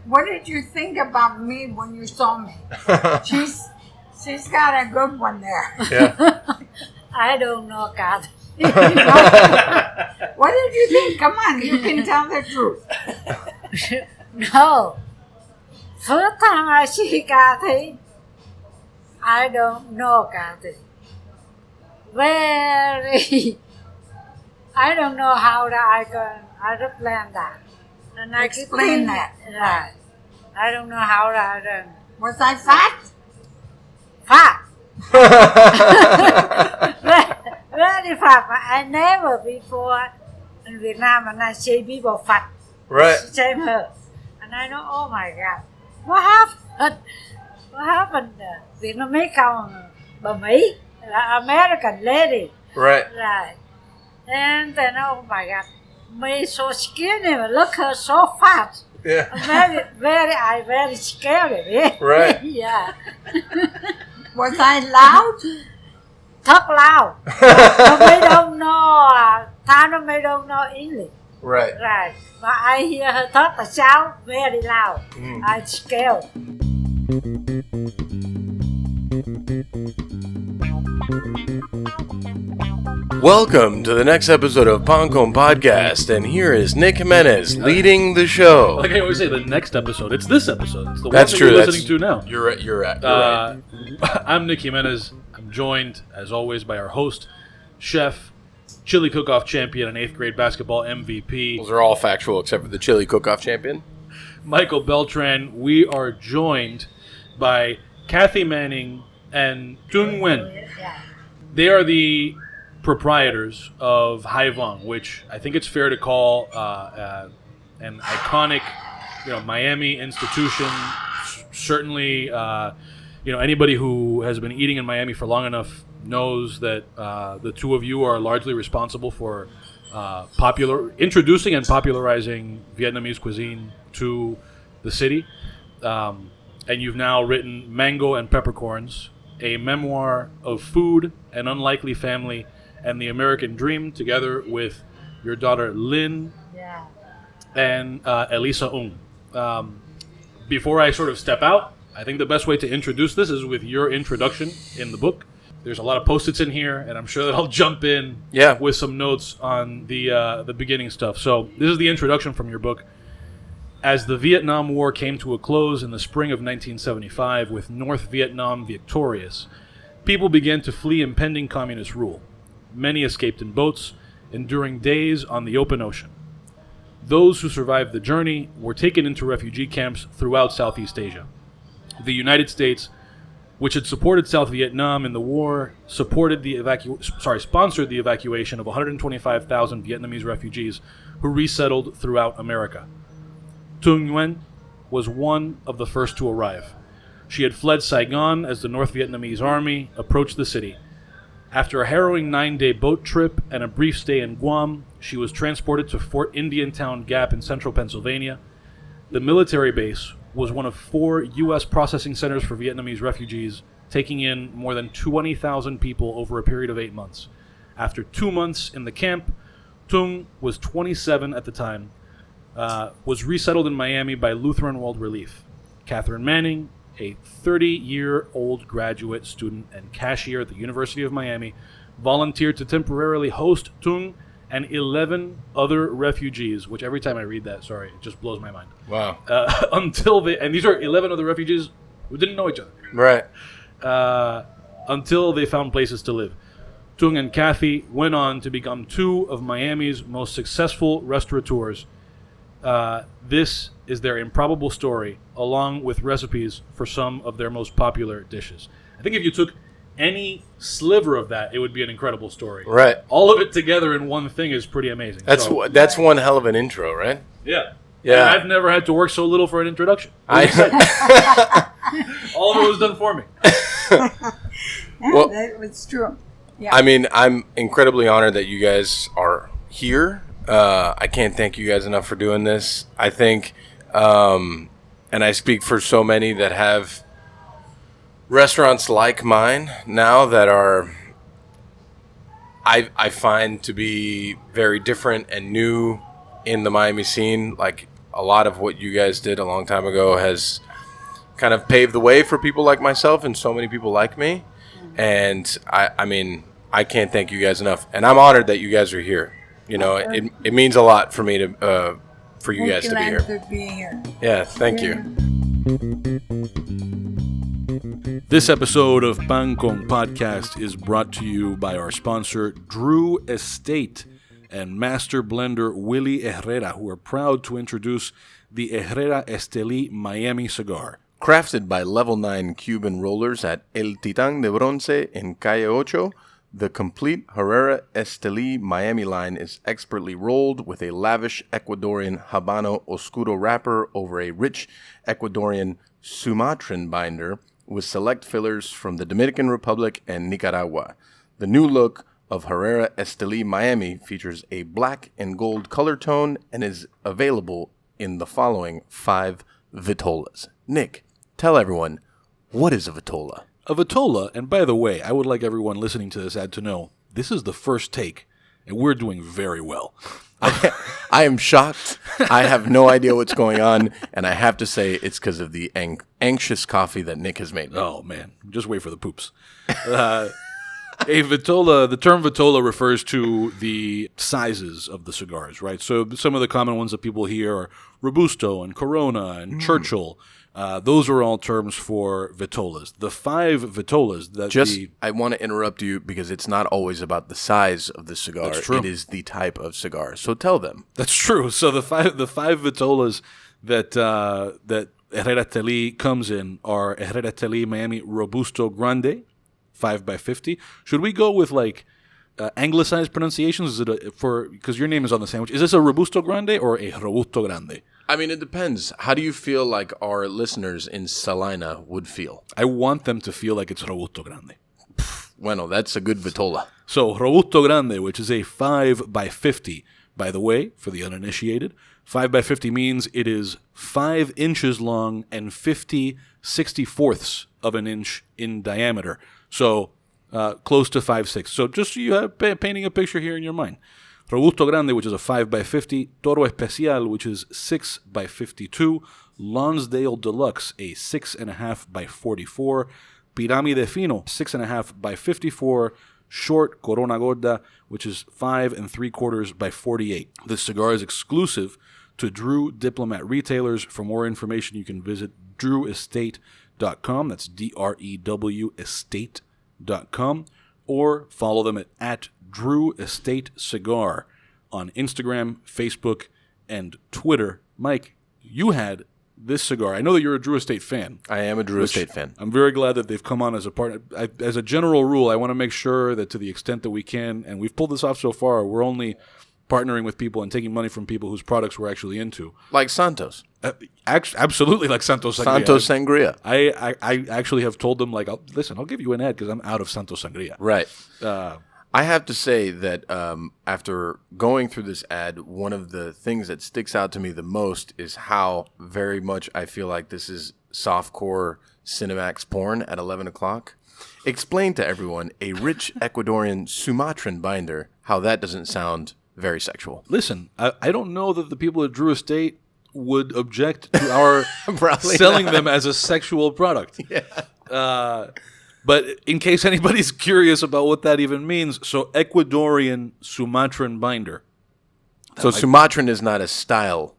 What did you think about me when you saw me? She's got a good one there. Yeah. I don't know, God. What did you think? Come on, you can tell the truth. No. First time I see Kathy, I don't know Kathy. Very. I don't know how that I can explain that. And I Explain that. Right. I don't know how that. Was I fat? Fat. Very fat. I never before in Vietnam and I see people fat. Right. Same her. And I know, oh my God, what happened? What happened? Vietnamese come bà Mỹ, American lady. Right. Right. And then, oh my God, me so skinny, but look her so fat. Yeah. Very scary. Yeah. Right. Yeah. Was I loud? Talk loud. But we don't know, Thailand we don't know English. Right. Right. But I hear her talk the sound very loud. I'm scared. Welcome to the next episode of Pangkong Podcast, and here is Nick Jimenez leading the show. Like I always say, the next episode. It's this episode. It's the one That's that true. you're listening to now. You're right. I'm Nick Jimenez. I'm joined, as always, by our host, chef, chili cook-off champion, and 8th grade basketball MVP. Those are all factual except for the chili cook-off champion. Michael Beltran. We are joined by Kathy Manning and Tung Nguyen. They are the proprietors of Hy Vong, which I think it's fair to call an iconic, Miami institution. Certainly, anybody who has been eating in Miami for long enough knows that the two of you are largely responsible for introducing and popularizing Vietnamese cuisine to the city. And you've now written Mango and Peppercorns, a memoir of food, an unlikely family, and the American dream, together with your daughter Lynn and Elisa Ung. Before I sort of step out, I think the best way to introduce this is with your introduction in the book. There's a lot of Post-its in here, and I'm sure that I'll jump in with some notes on the beginning stuff. So this is the introduction from your book. As the Vietnam War came to a close in the spring of 1975, with North Vietnam victorious, people began to flee impending communist rule. Many escaped in boats, enduring days on the open ocean. Those who survived the journey were taken into refugee camps throughout Southeast Asia. The United States, which had supported South Vietnam in the war, sponsored the evacuation of 125,000 Vietnamese refugees who resettled throughout America. Tung Nguyen was one of the first to arrive. She had fled Saigon as the North Vietnamese army approached the city. After a harrowing 9-day boat trip and a brief stay in Guam, she was transported to Fort Indiantown Gap in central Pennsylvania. The military base was one of 4 U.S. processing centers for Vietnamese refugees, taking in more than 20,000 people over a period of 8 months. After 2 months in the camp, Tung was 27 at the time, was resettled in Miami by Lutheran World Relief. Katherine Manning, a 30-year-old graduate student and cashier at the University of Miami, volunteered to temporarily host Tung and 11 other refugees, which every time I read that, it just blows my mind. Wow. And these are 11 other refugees who didn't know each other. Right. Until they found places to live. Tung and Kathy went on to become 2 of Miami's most successful restaurateurs. This is their improbable story, along with recipes for some of their most popular dishes. I think if you took any sliver of that, it would be an incredible story. Right. All of it together in one thing is pretty amazing. That's one hell of an intro, right? Yeah. Yeah. And I've never had to work so little for an introduction. All of it was done for me. Well, that was true. Yeah. I mean, I'm incredibly honored that you guys are here. I can't thank you guys enough for doing this. I think, and I speak for so many that have restaurants like mine now that are, I find to be very different and new in the Miami scene. Like, a lot of what you guys did a long time ago has kind of paved the way for people like myself and so many people like me. And I mean, I can't thank you guys enough. And I'm honored that you guys are here. You know, it means a lot for me to for you guys to be here. For being here. Yeah, thank you. This episode of Pan Con Podcast is brought to you by our sponsor, Drew Estate, and master blender Willie Herrera, who are proud to introduce the Herrera Esteli Miami cigar. Crafted by Level 9 Cuban rollers at El Titán de Bronce in Calle Ocho, the complete Herrera Esteli Miami line is expertly rolled with a lavish Ecuadorian Habano Oscuro wrapper over a rich Ecuadorian Sumatran binder with select fillers from the Dominican Republic and Nicaragua. The new look of Herrera Esteli Miami features a black and gold color tone and is available in the following 5 vitolas. Nick, tell everyone, what is a vitola? A vitola, and by the way, I would like everyone listening to this ad to know, this is the first take, and we're doing very well. I am shocked. I have no idea what's going on, and I have to say it's because of the anxious coffee that Nick has made. Oh, man. Just wait for the poops. A vitola, the term vitola refers to the sizes of the cigars, right? So some of the common ones that people hear are Robusto and Corona and Churchill. Those are all terms for vitolas. The 5 vitolas that I want to interrupt you because it's not always about the size of the cigar. That's true. It is the type of cigar. So tell them. That's true. So the five vitolas that Herrera Esteli comes in are Herrera Esteli Miami Robusto Grande, 5x50. Should we go with like anglicized pronunciations? Is it because your name is on the sandwich? Is this a Robusto Grande or a Robusto Grande? I mean, it depends. How do you feel like our listeners in Salina would feel? I want them to feel like it's Robusto Grande. Bueno, that's a good vitola. So Robusto Grande, which is a 5x50. By the way, for the uninitiated, 5x50 means it is 5 inches long and 50 64ths of an inch in diameter. So close to 5'6". So just so you have painting a picture here in your mind. Robusto Grande, which is a 5x50. Toro Especial, which is 6x52. Lonsdale Deluxe, a 6.5x44. Pirámide Fino, 6.5x54. Short Corona Gorda, which is 5 3/4 by 48. This cigar is exclusive to Drew Diplomat retailers. For more information, you can visit drewestate.com. That's DREW estate.com. Or follow them at Drew Estate Cigar on Instagram, Facebook, and Twitter. Mike, you had this cigar. I know that you're a Drew Estate fan. I am a Drew Estate fan. I'm very glad that they've come on as a partner. As a general rule, I want to make sure that to the extent that we can, and we've pulled this off so far, we're only partnering with people and taking money from people whose products we're actually into. Like Santos. Absolutely like Santos Sangria. Santos Sangria. I actually have told them, like, I'll give you an ad because I'm out of Santos Sangria. Right. I have to say that after going through this ad, one of the things that sticks out to me the most is how very much I feel like this is softcore Cinemax porn at 11 o'clock. Explain to everyone a rich Ecuadorian Sumatran binder, how that doesn't sound very sexual. Listen, I don't know that the people at Drew Estate would object to our selling them as a sexual product. Yeah. But in case anybody's curious about what that even means, so Ecuadorian Sumatran binder. So Sumatran is not a style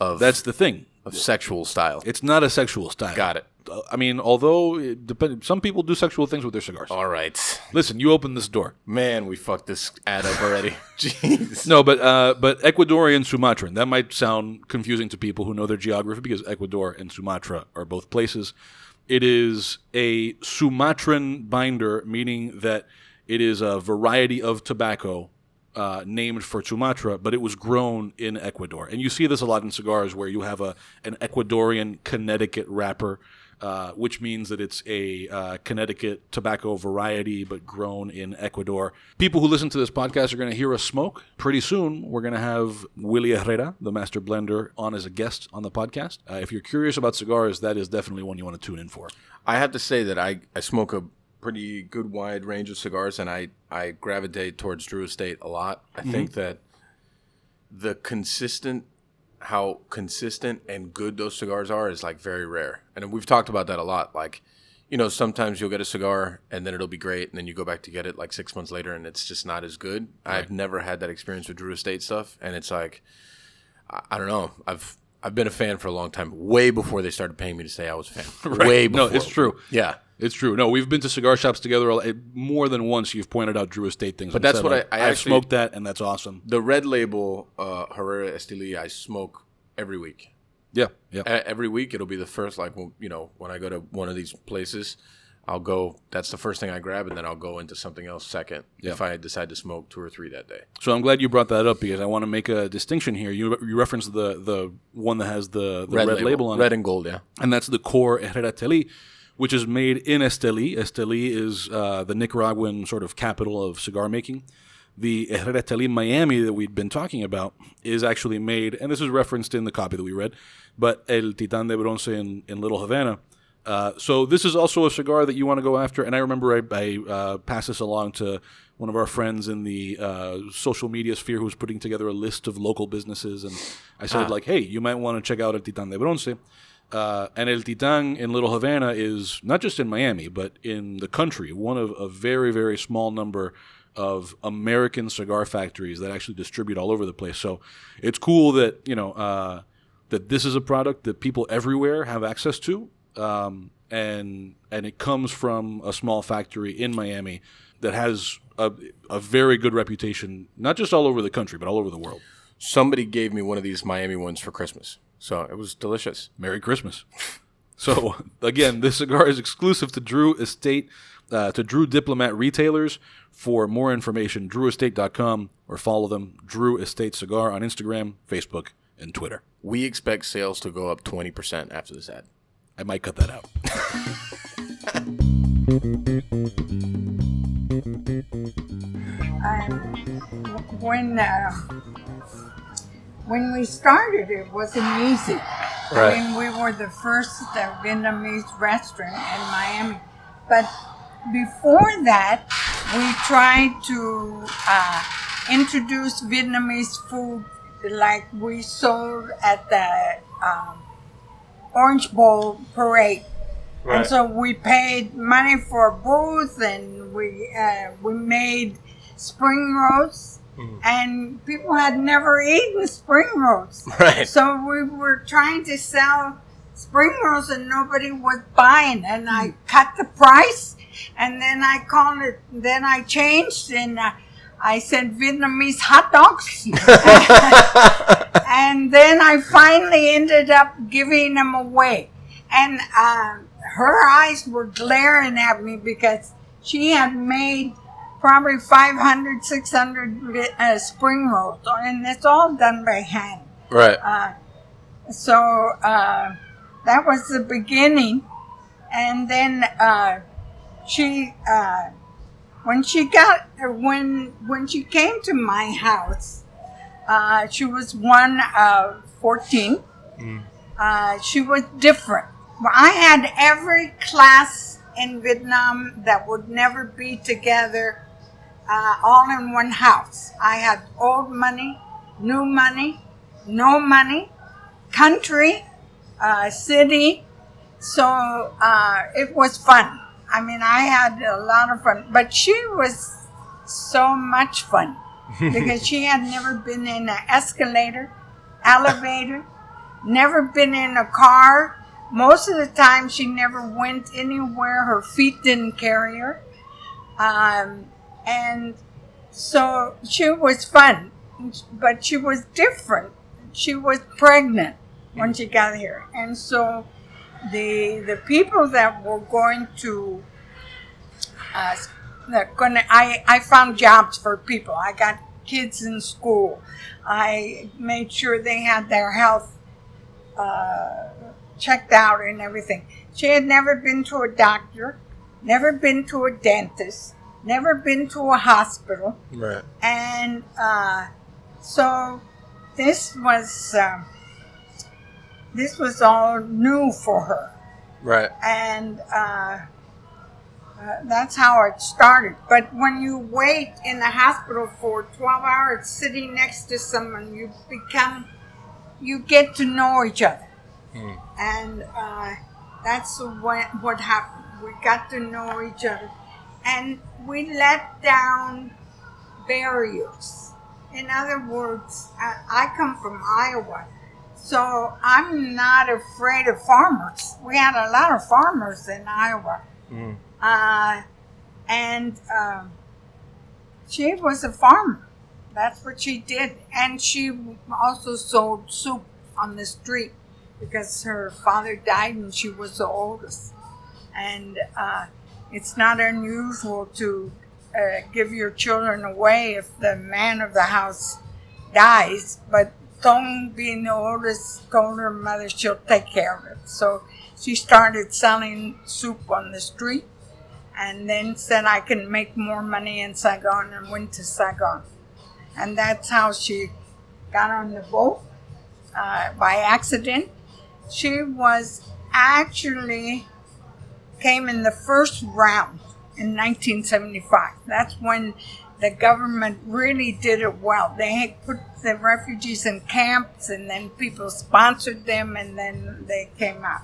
of... That's the thing. Of sexual style. It's not a sexual style. Got it. I mean, although some people do sexual things with their cigars. All right. Listen, you opened this door. Man, we fucked this ad up already. Jeez. No, but Ecuadorian Sumatran. That might sound confusing to people who know their geography because Ecuador and Sumatra are both places. It is a Sumatran binder, meaning that it is a variety of tobacco named for Sumatra, but it was grown in Ecuador. And you see this a lot in cigars where you have an Ecuadorian Connecticut wrapper, which means that it's a Connecticut tobacco variety, but grown in Ecuador. People who listen to this podcast are going to hear us smoke. Pretty soon, we're going to have Willie Herrera, the master blender, on as a guest on the podcast. If you're curious about cigars, that is definitely one you want to tune in for. I have to say that I smoke a pretty good wide range of cigars, and I gravitate towards Drew Estate a lot. I think that the consistent how consistent and good those cigars are is like very rare. And we've talked about that a lot. Like, you know, sometimes you'll get a cigar and then it'll be great, and then you go back to get it like 6 months later and it's just not as good. Right. I've never had that experience with Drew Estate stuff, and it's like, I don't know. I've been a fan for a long time, way before they started paying me to say I was a fan. Right. Way before. No, it's true. Yeah. It's true. No, we've been to cigar shops together more than once. You've pointed out Drew Estate things. But that's what I I've actually smoked that, and that's awesome. The red label Herrera Esteli I smoke every week. Yeah. Every week it'll be the first, like, you know, when I go to one of these places, I'll go, that's the first thing I grab, and then I'll go into something else second if I decide to smoke 2 or 3 that day. So I'm glad you brought that up, because I want to make a distinction here. You referenced the one that has the red label on it. Red and gold, yeah. And that's the core Herrera Esteli, which is made in Esteli. Esteli is the Nicaraguan sort of capital of cigar making. The Herrera Esteli Miami that we'd been talking about is actually made, and this is referenced in the copy that we read, but El Titán de Bronce in Little Havana. So this is also a cigar that you want to go after. And I remember I passed this along to one of our friends in the social media sphere who was putting together a list of local businesses. And I said, like, hey, you might want to check out El Titán de Bronce. And El Titán in Little Havana is not just in Miami, but in the country, one of a very, very small number of American cigar factories that actually distribute all over the place. So it's cool that, you know, that this is a product that people everywhere have access to. And it comes from a small factory in Miami that has a very good reputation, not just all over the country, but all over the world. Somebody gave me one of these Miami ones for Christmas, so it was delicious. Merry Christmas. So, again, this cigar is exclusive to Drew Estate, to Drew Diplomat retailers. For more information, drewestate.com, or follow them, Drew Estate Cigar, on Instagram, Facebook, and Twitter. We expect sales to go up 20% after this ad. I might cut that out. When we started, it wasn't easy. Right. I mean, we were the first Vietnamese restaurant in Miami. But before that, we tried to introduce Vietnamese food, like we sold at the Orange Bowl parade. Right. And so we paid money for a booth, and we made spring rolls, and people had never eaten spring rolls. Right. So we were trying to sell spring rolls, and nobody was buying, and I cut the price, and then I called it, then I changed, and I said Vietnamese hot dogs. And then I finally ended up giving them away. And her eyes were glaring at me because she had made probably 500, 600 spring rolls. And it's all done by hand. Right. So that was the beginning. And then when she came to my house, she was one of 14. She was different. I had every class in Vietnam that would never be together, all in one house. I had old money, new money, no money, country, city. So it was fun. I mean, I had a lot of fun, but she was so much fun because she had never been in an escalator, elevator, never been in a car. Most of the time, she never went anywhere. Her feet didn't carry her. And so she was fun, but she was different. She was pregnant when she got here. And so the people that were going to, I found jobs for people. I got kids in school. I made sure they had their health checked out and everything. She had never been to a doctor, never been to a dentist, never been to a hospital. Right. And so this was all new for her. Right. And that's how it started. But when you wait in the hospital for 12 hours sitting next to someone, you become you get to know each other. And that's what happened. We got to know each other. And we let down barriers. In other words, I come from Iowa, so I'm not afraid of farmers. We had a lot of farmers in Iowa. And she was a farmer. That's what she did. And she also sold soup on the street because her father died and she was the oldest. And it's not unusual to give your children away if the man of the house dies, but Tung, being the oldest, told her mother she'll take care of it. So she started selling soup on the street and then said I can make more money in Saigon, and went to Saigon. And that's how she got on the boat by accident. She was actually came in the first round in 1975. That's when the government really did it well. They had put the refugees in camps, and then people sponsored them, and then they came out.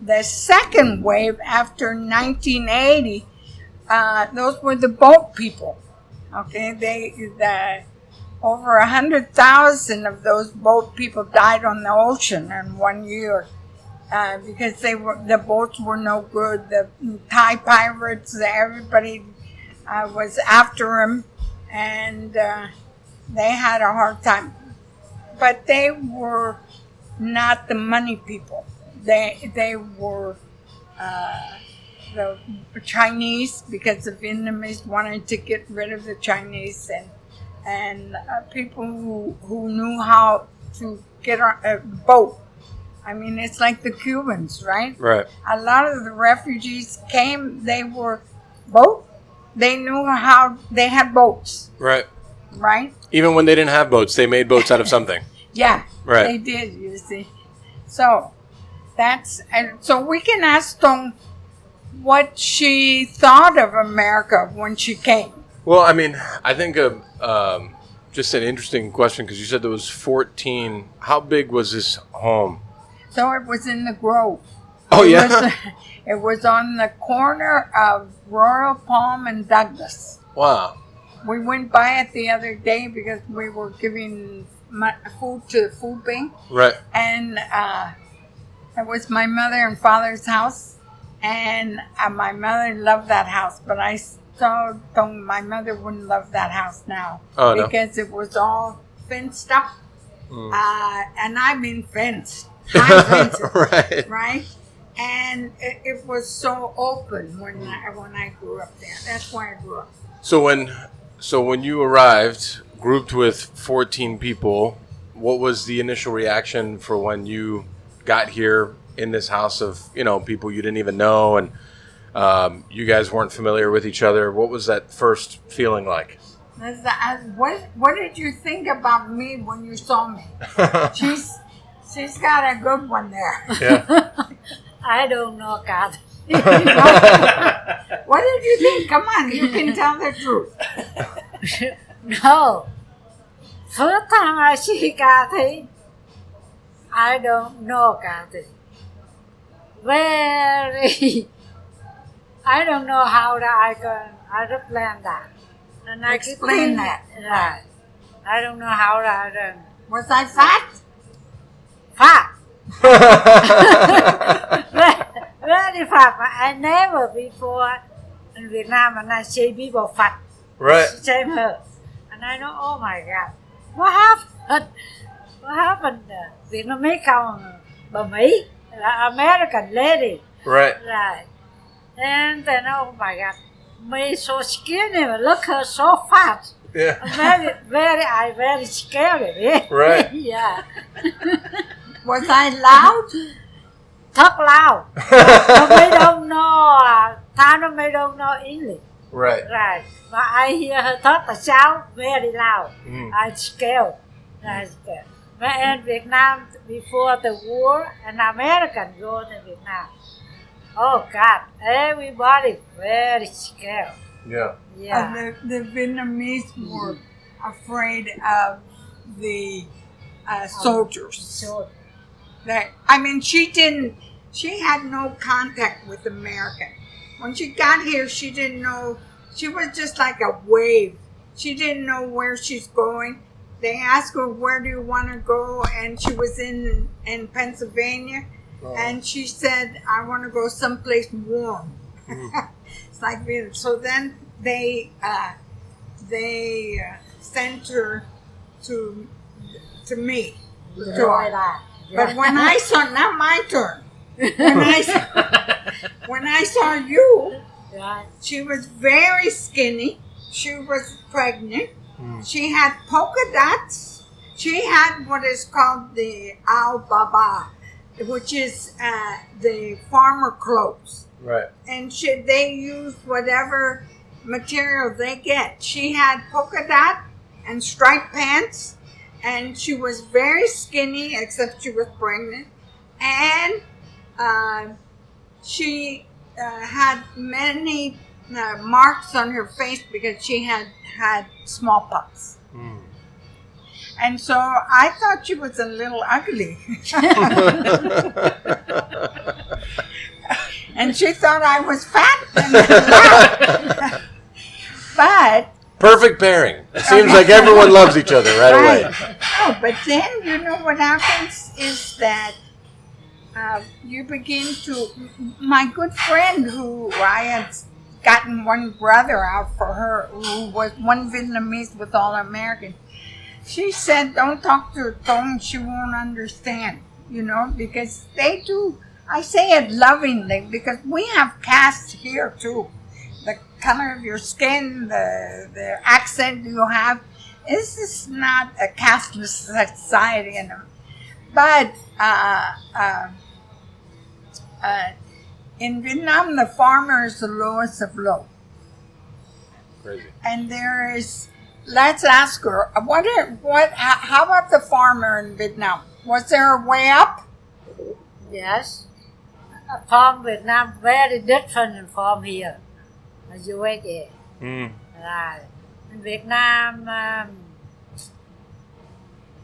The second wave after 1980, those were the boat people. Okay, over 100,000 of those boat people died on the ocean in 1 year. Because the boats were no good. The Thai pirates, everybody was after them, and they had a hard time. But they were not the money people. They were the Chinese, because the Vietnamese wanted to get rid of the Chinese, and people who knew how to get a boat. I mean, it's like the Cubans, right? Right. A lot of the refugees came, they were boat. They knew how, they had boats. Right. Right? Even when they didn't have boats, they made boats out of something. Yeah. Right. They did, you see. So, so we can ask Tung what she thought of America when she came. Well, I mean, I think just an interesting question, because you said there was 14. How big was this home? So it was in the Grove. Oh, yeah? It was on the corner of Royal Palm and Douglas. Wow. We went by it the other day because we were giving food to the food bank. Right. And it was my mother and father's house. And my mother loved that house. But I told Tung my mother wouldn't love that house now. Oh, no. Because it was all fenced up. And I mean fenced. High fences. Right? And it was so open when I grew up there. That's why I grew up. So when you arrived, grouped with 14 people, what was the initial reaction for when you got here in this house of, people you didn't even know, and you guys weren't familiar with each other? What was that first feeling like? What did you think about me when you saw me? She's got a good one there. Yeah. I don't know, God. What did you think? Come on, you can tell the truth. No. First time I see Kathy, I don't know Kathy. I don't know how I explain that. And I explain that. Right. I don't know how I Was I fat? Fat. Very fat. I never before in Vietnam, and I see people fat. Right. Same her. And I know, oh my God, what happened? What happened? Vietnamese come bà Mỹ, American lady. Right. Right. And then, oh my God, me so skinny, but look her so fat. Yeah. Very scared. Yeah. Right. Yeah. Was I loud? Talk loud. But we don't know, Thai we don't know English. Right. Right. But I hear her talk the sound very loud. I'm scared. But in Vietnam, before the war, an American go to Vietnam. Oh God, everybody very scared. Yeah. Yeah. The Vietnamese were afraid of the soldiers. So, She had no contact with American. When she got here, she didn't know. She was just like a wave. She didn't know where she's going. They asked her, "Where do you want to go?" And she was in Pennsylvania, and she said, "I want to go someplace warm." It's like so. Then they sent her to me. But when I saw, now my turn. When I saw you, she was very skinny. She was pregnant. She had polka dots. She had what is called the al baba, which is the farmer clothes. Right. And they use whatever material they get. She had polka dot and striped pants, and she was very skinny, except she was pregnant. And she had many marks on her face because she had smallpox. And so I thought she was a little ugly. And she thought I was fat and laughed. But perfect pairing. It seems like everyone loves each other right away. Oh, but then you know what happens is that you begin to. My good friend, who I had gotten one brother out for her, who was one Vietnamese with all American. She said, "Don't talk to Tung; she won't understand." You know, because they do. I say it lovingly because we have caste here too. The color of your skin, the accent you have. This is not a casteless society, you know. But in Vietnam, the farmer is the lowest of low. Crazy. And there is. Let's ask her. How about the farmer in Vietnam? Was there a way up? yes. From Vietnam, very different from here. USA. Right. In Vietnam,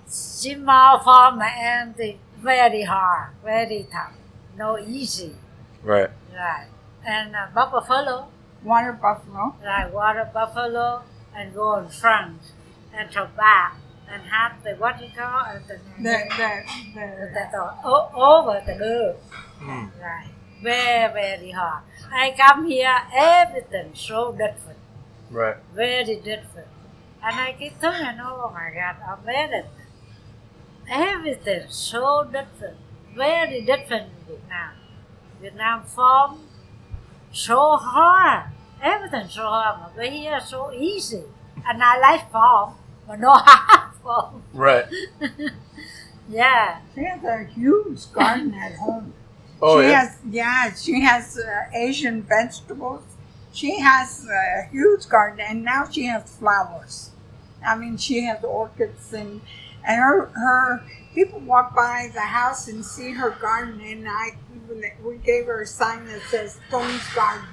small farmer and very hard, very tough, no easy. Right. Right. And buffalo. Water buffalo. Right, water buffalo, and go in front, and to back, and have the what you call over the girl. Right. Very, very hard. I come here, everything so different. Right. Very different. And I keep thinking, oh my God, America. Everything so different. Very different in Vietnam. Vietnam farm so hard. Everything so hard. But here so easy. And I like farm, but no hard farm. Right. Yeah. She has a huge garden at home. Oh, She has Asian vegetables. She has a huge garden, and now she has flowers. I mean, she has orchids, and her people walk by the house and see her garden, and we gave her a sign that says Tung's Garden.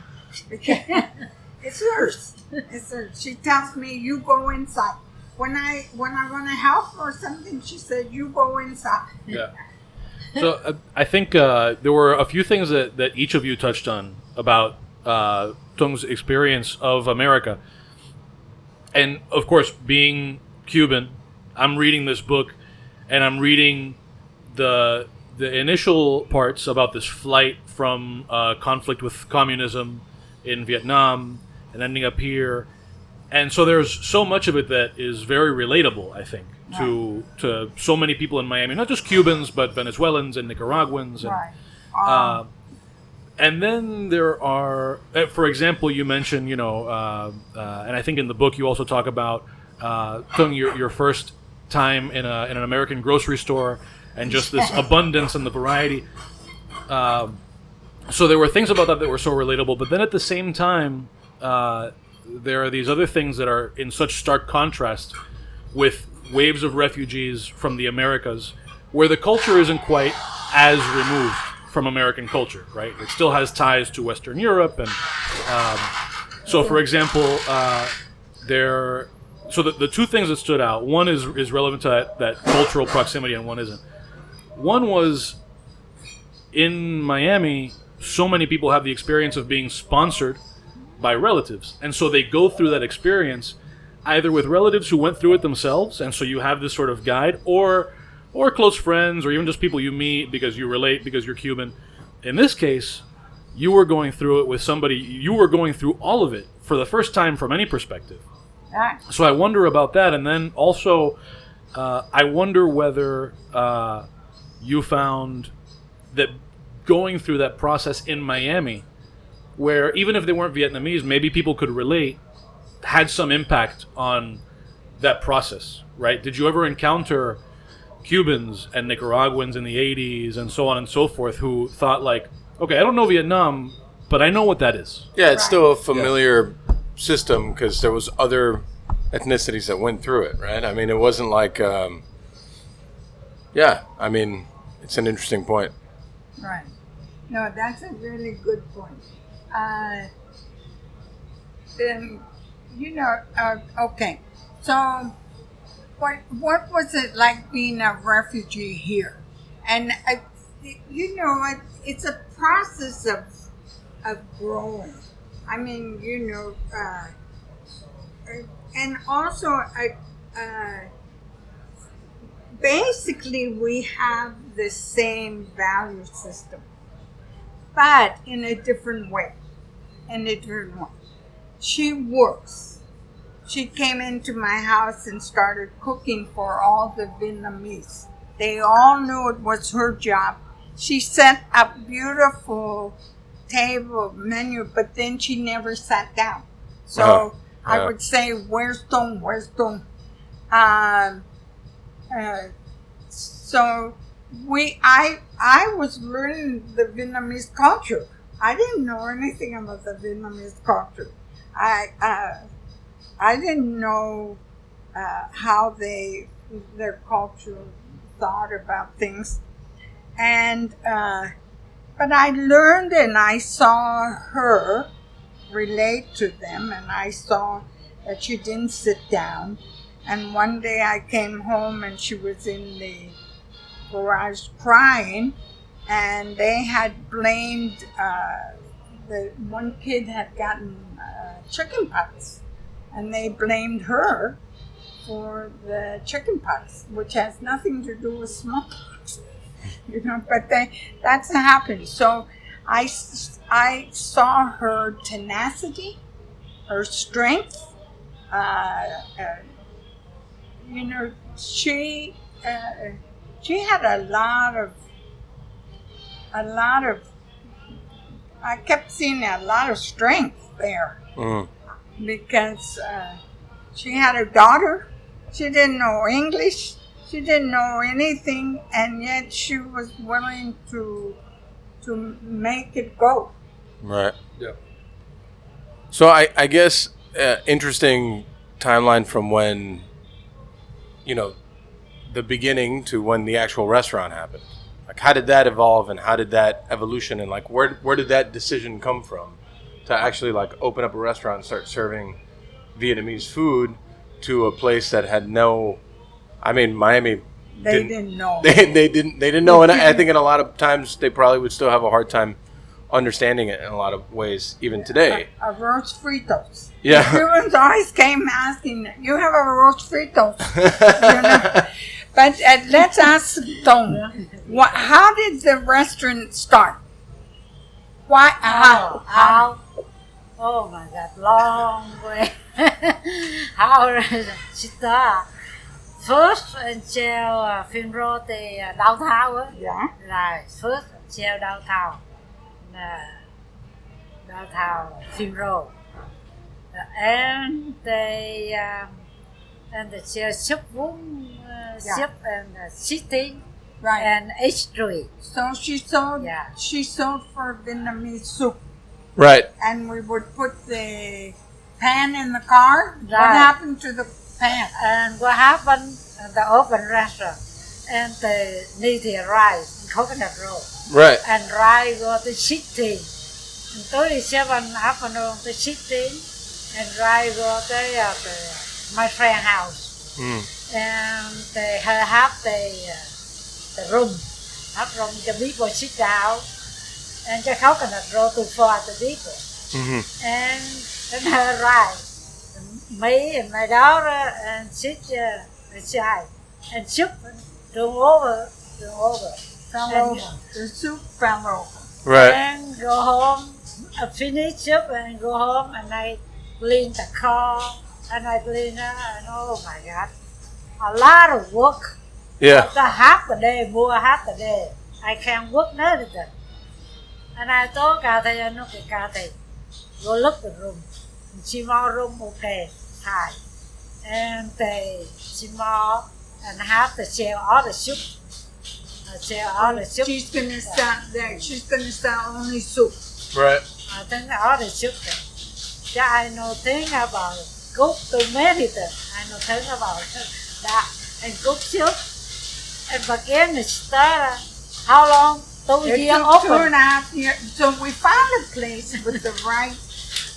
It's hers. It's hers. She tells me, "You go inside." When I want to help or something, she said, "You go inside." Yeah. So I think there were a few things that each of you touched on about Tung's experience of America. And of course, being Cuban, I'm reading this book, and I'm reading the initial parts about this flight from conflict with communism in Vietnam and ending up here. And so there's so much of it that is very relatable, I think, to so many people in Miami, not just Cubans, but Venezuelans and Nicaraguans. And, and then there are, for example, you mentioned, and I think in the book you also talk about, Tung, your first time in an American grocery store and just this abundance and the variety. So there were things about that were so relatable, but then at the same time, there are these other things that are in such stark contrast with waves of refugees from the Americas, where the culture isn't quite as removed from American culture, right? It still has ties to Western Europe, and so, for example, so the two things that stood out, one is relevant to that cultural proximity and one isn't. One was, in Miami, so many people have the experience of being sponsored by relatives. And so they go through that experience either with relatives who went through it themselves, and so you have this sort of guide, or close friends, or even just people you meet because you relate, because you're Cuban. In this case, you were going through it with somebody, you were going through all of it for the first time from any perspective. Ah. So I wonder about that, and then also I wonder whether you found that going through that process in Miami, where even if they weren't Vietnamese, maybe people could relate, had some impact on that process, right? Did you ever encounter Cubans and Nicaraguans in the 80s and so on and so forth who thought like, okay, I don't know Vietnam, but I know what that is? Yeah, it's still a familiar system because there was other ethnicities that went through it, right? I mean, it wasn't like, I mean, it's an interesting point. Right. No, that's a really good point. Then, okay. So, what was it like being a refugee here? And it's a process of growing. I mean, and also, basically, we have the same value system, but in a different way. She works. She came into my house and started cooking for all the Vietnamese. They all knew it was her job. She set up beautiful table menu, but then she never sat down. So I would say, "Where's Tung? Where's Tung?" So I was learning the Vietnamese culture. I didn't know anything about the Vietnamese culture. I didn't know how their culture thought about things, and but I learned and I saw her relate to them, and I saw that she didn't sit down. And one day I came home and she was in the garage crying, and they had blamed the one kid had gotten chicken pox, and they blamed her for the chicken pox, which has nothing to do with smallpox, But that's happened. So I saw her tenacity, her strength. She had a lot of. I kept seeing a lot of strength there, because she had a daughter. She didn't know English. She didn't know anything, and yet she was willing to make it go. Right. Yeah. So I guess interesting timeline from when, the beginning to when the actual restaurant happened. Like, how did that evolve, and how did that evolution, and like where did that decision come from to actually like open up a restaurant and start serving Vietnamese food to a place that had no, I mean, Miami. They didn't know. They didn't know, and I think in a lot of times they probably would still have a hard time understanding it in a lot of ways even today. Arroz fritos. Yeah. The Cubans always came asking, "You have arroz fritos?" But let's ask Tung. How did the restaurant start? Why? How? Oh my God, long way. How did it start? First until funeral thì downtown á. Yeah. Right. First until downtown. Downtown funeral. And they ship and sitting. Right. And H3. So she sold for Vietnamese soup. Right. And we would put the pan in the car. Right. What happened to the pan? And what happened at the open restaurant? And they needed rice and coconut roll. Right. And rice go to sitting. And 37 afternoon to sitting. And rice go to my friend's house, and they have the room, the people sit down, and the coconut roll for the people, and then her right, me and my daughter, and sit aside, and soup turn over. Fell over. The soup fell over. Right. And go home, finish soup and go home, and I clean the car, and I clean her, and oh my God, a lot of work. Yeah. After half the day, more half the day, I can't work nothing. And I told Kathy, look at Kathy, go look the room. Small room, okay, high. And they small and have to share all the soup. She's gonna sell there. She's gonna sell only soup. Right. I think all the soup. Yeah, I know thing about cook tomato. I know thing about that. And cook soup. And begin to start. How long? 2 It years took open. 2.5 years. So we found a place with the right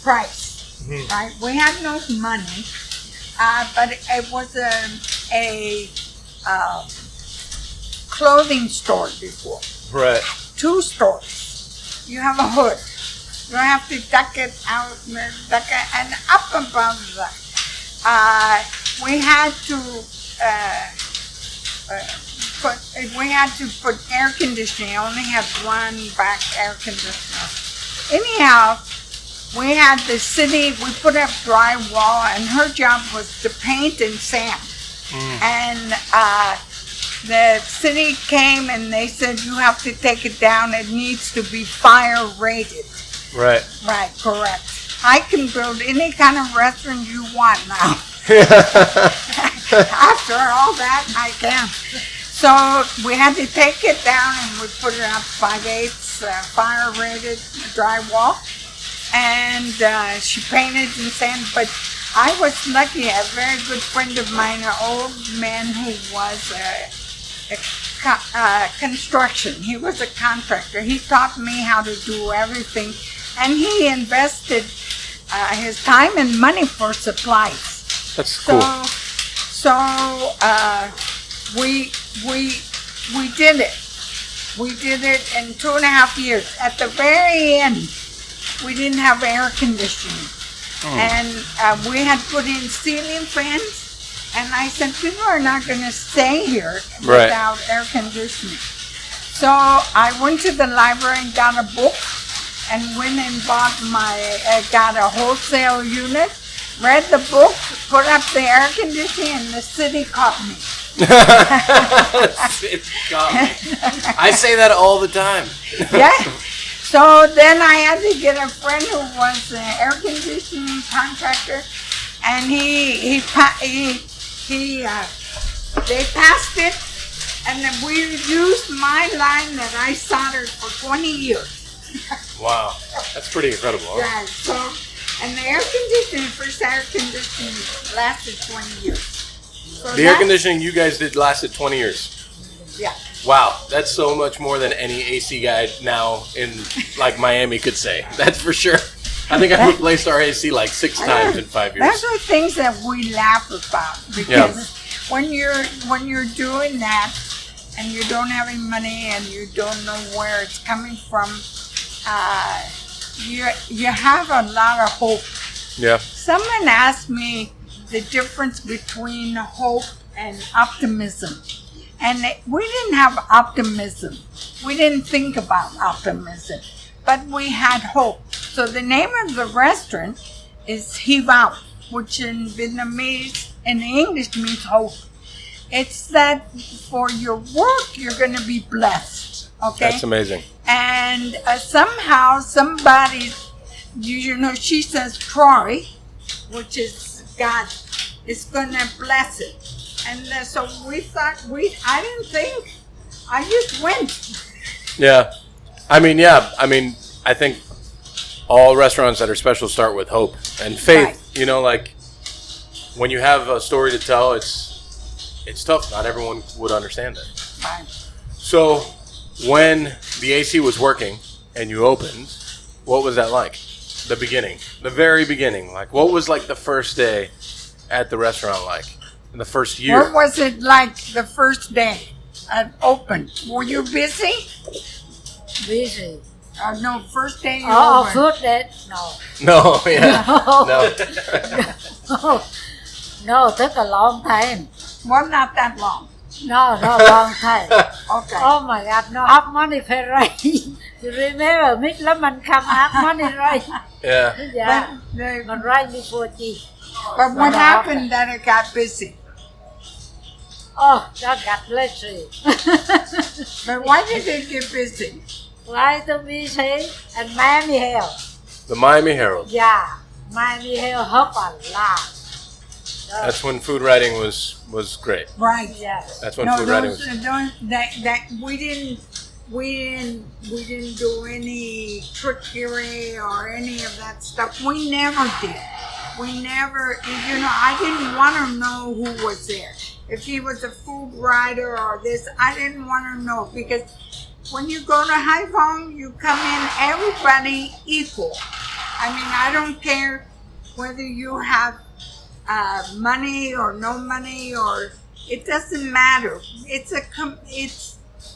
price. Right. We had no money, but it was a clothing store before. Right. 2 stores. You have a hood. You have to duck it out, and up above that. We had to put air conditioning. I only had one back air conditioner. Anyhow, we had the city. We put up drywall, and her job was to paint and sand. And the city came and they said, you have to take it down. It needs to be fire rated. Right. Right, correct. I can build any kind of restaurant you want now. After all that, I can. So we had to take it down and we put it up 5/8 fire rated drywall. And she painted and sanded, but I was lucky. A very good friend of mine, an old man who was construction. He was a contractor. He taught me how to do everything, and he invested his time and money for supplies. That's cool. So we did it. We did it in 2.5 years. At the very end, we didn't have air conditioning, and we had put in ceiling fans. And I said, people are not going to stay here without air conditioning. So I went to the library and got a book and went and got a wholesale unit, read the book, put up the air conditioning, and the city caught me. I say that all the time. Yeah. So then I had to get a friend who was an air conditioning contractor, and they passed it, and then we used my line that I soldered for 20 years. Wow, that's pretty incredible. Huh? Yeah, so, and the first air conditioning lasted 20 years. So the air conditioning you guys did lasted 20 years. Yeah. Wow, that's so much more than any AC guy now in like Miami could say. That's for sure. I think I've replaced our AC like 6 times in 5 years. That's the things that we laugh about, because when you're doing that and you don't have any money and you don't know where it's coming from, you have a lot of hope. Yeah. Someone asked me the difference between hope and optimism. And we didn't have optimism. We didn't think about optimism, but we had hope. So the name of the restaurant is Hy Vong, which in Vietnamese, in English, means hope. It's that for your work, you're going to be blessed. Okay? That's amazing. And somehow somebody, she says Troy, which is God, is going to bless it. And so we thought, I didn't think, I just went. Yeah. I mean, I think all restaurants that are special start with hope and faith. Right. You know, like when you have a story to tell, it's tough. Not everyone would understand it. Right. So when the AC was working and you opened, what was that like? The beginning, the very beginning. Like, what was like the first day at the restaurant like in the first year? What was it like the first day it opened? Were you busy? Busy. No, first day you Oh, opened. food that? No. No, yeah. No. No, took a long time. Well, not that long. No, no, long time. Okay. Oh my God, no, half money pay right. You remember, Miss Lemon come half money right? Yeah. Yeah, But, but right before tea. but what happened that it got busy? Oh, that got lazy. But why did it get busy? Why to be say and Miami Hill? The Miami Herald. Yeah, Miami Hill help a lot. That's when food writing was great. Right. Yes. That's when No, food writing those, was. that we didn't do any trickery or any of that stuff. We never did. We never, I didn't want to know who was there. If he was a food writer or this, I didn't want to know, because when you go to Hy Vong, you come in everybody equal. I mean, I don't care whether you have money or no money, or it doesn't matter. It's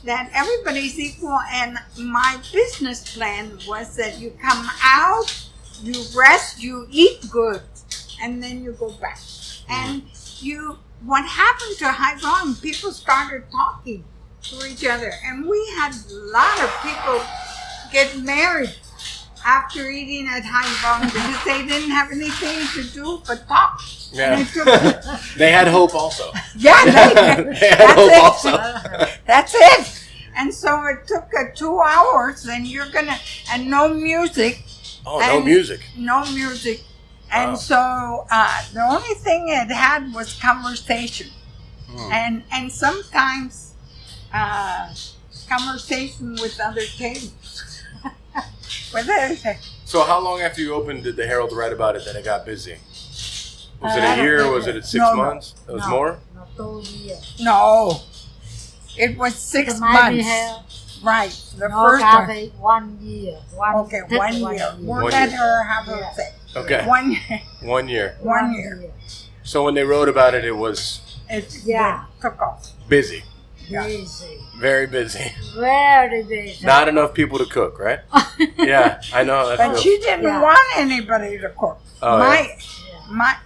that everybody's equal, and my business plan was that you come out, you rest, you eat good, and then you go back. And what happened to Hy Vong, people started talking to each other, and we had a lot of people get married after eating at Hy Vong because they didn't have anything to do but talk. Yeah. And it took, They had hope also. yeah, They had hope also. That's it. And so it took 2 hours, and and no music. Oh, no music. No music. And Wow. so the only thing it had was conversation. And sometimes conversation with other tables. So how long after you opened did the Herald write about it that it got busy? Was it a year? Was it 6 No, months? It was more? No, 2 years. No. It was 6 The Miami months. Hill, Right. The no first one. cafe, 1 year. Okay, 1 year. We'll One let year. her have her Yeah. say. Okay. 1 year. 1 year. 1 year. So when they wrote about it, it was Yeah. It took off. busy. Yeah. Busy. Very busy. Very busy. Not enough people to cook, right? Yeah, I know. That But feels. she didn't Yeah. want anybody to cook. Oh, yeah.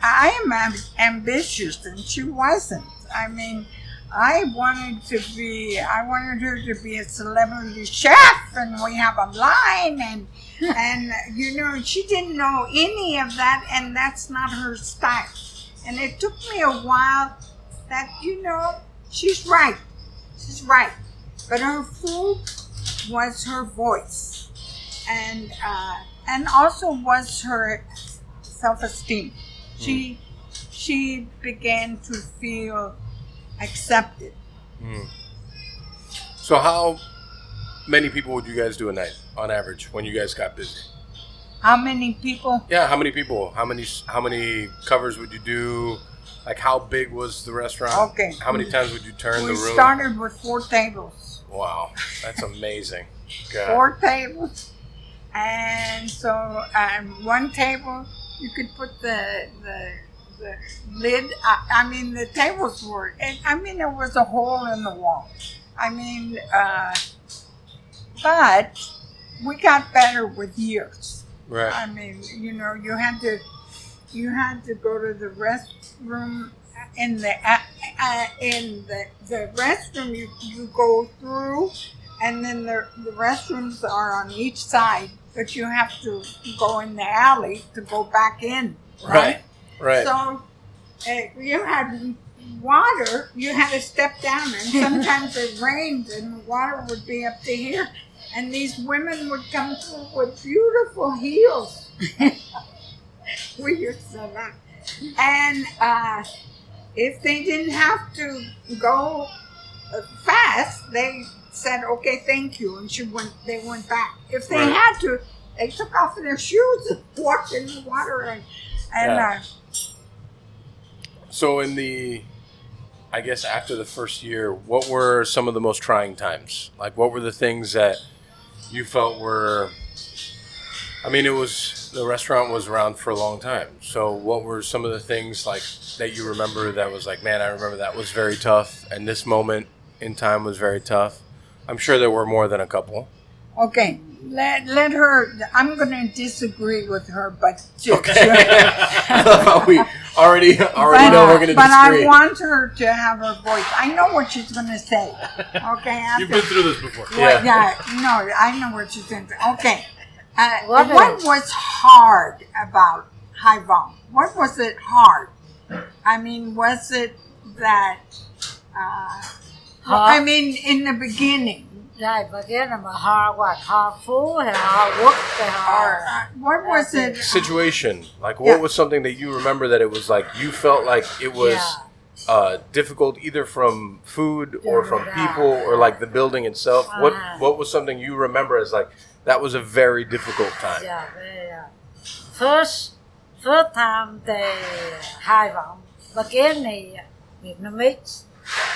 I am ambitious, and she wasn't. I mean, I wanted her to be a celebrity chef, and we have a line, and she didn't know any of that, and that's not her style. And it took me a while that, she's right. She's right. But her food was her voice, and also was her self-esteem. She began to feel accepted. So how many people would you guys do a night on average when you guys got busy? How many people? Yeah, how many people? How many covers would you do? Like, how big was the restaurant? Okay. How many times would you turn the We room? started with 4 tables. Wow, that's amazing. God. 4 tables. And so one table, you could put the lid. I mean, the tables were, there was a hole in the wall. But we got better with years. Right. I mean, you had to go to the restroom. In the restroom, you go through, and then the restrooms are on each side, but you have to go in the alley to go back in. Right. So you had water. You had to step down, and sometimes it rained, and the water would be up to here, and these women would come through with beautiful heels. We used to laugh. And if they didn't have to go fast, they said, "Okay, thank you," and they went back. If they had to, they took off their shoes and walked in the water. And So I guess after the first year, what were some of the most trying times? Like, what were the things that you felt were? I mean, it was the restaurant was around for a long time. So what were some of the things like that you remember that was like, man, I remember that was very tough, and this moment in time was very tough? I'm sure there were more than a couple. Okay, let her. I'm going to disagree with her, but We already know we're going to disagree. But I want her to have her voice. I know what she's going to say. Okay, You've been through this before. Yeah. No, I know what she's going to say. Okay, what was hard about Hy Vong? What was it hard? I mean, was it that? I mean, in the beginning. Right, beginning mà hard food and hard work and hard. What was it? Situation. Like, what was something that you remember that it was like you felt like it was difficult either from food or from people or like the building itself? What was something you remember as like that was a very difficult time? Yeah. First time they Hy Vong beginning Vietnamese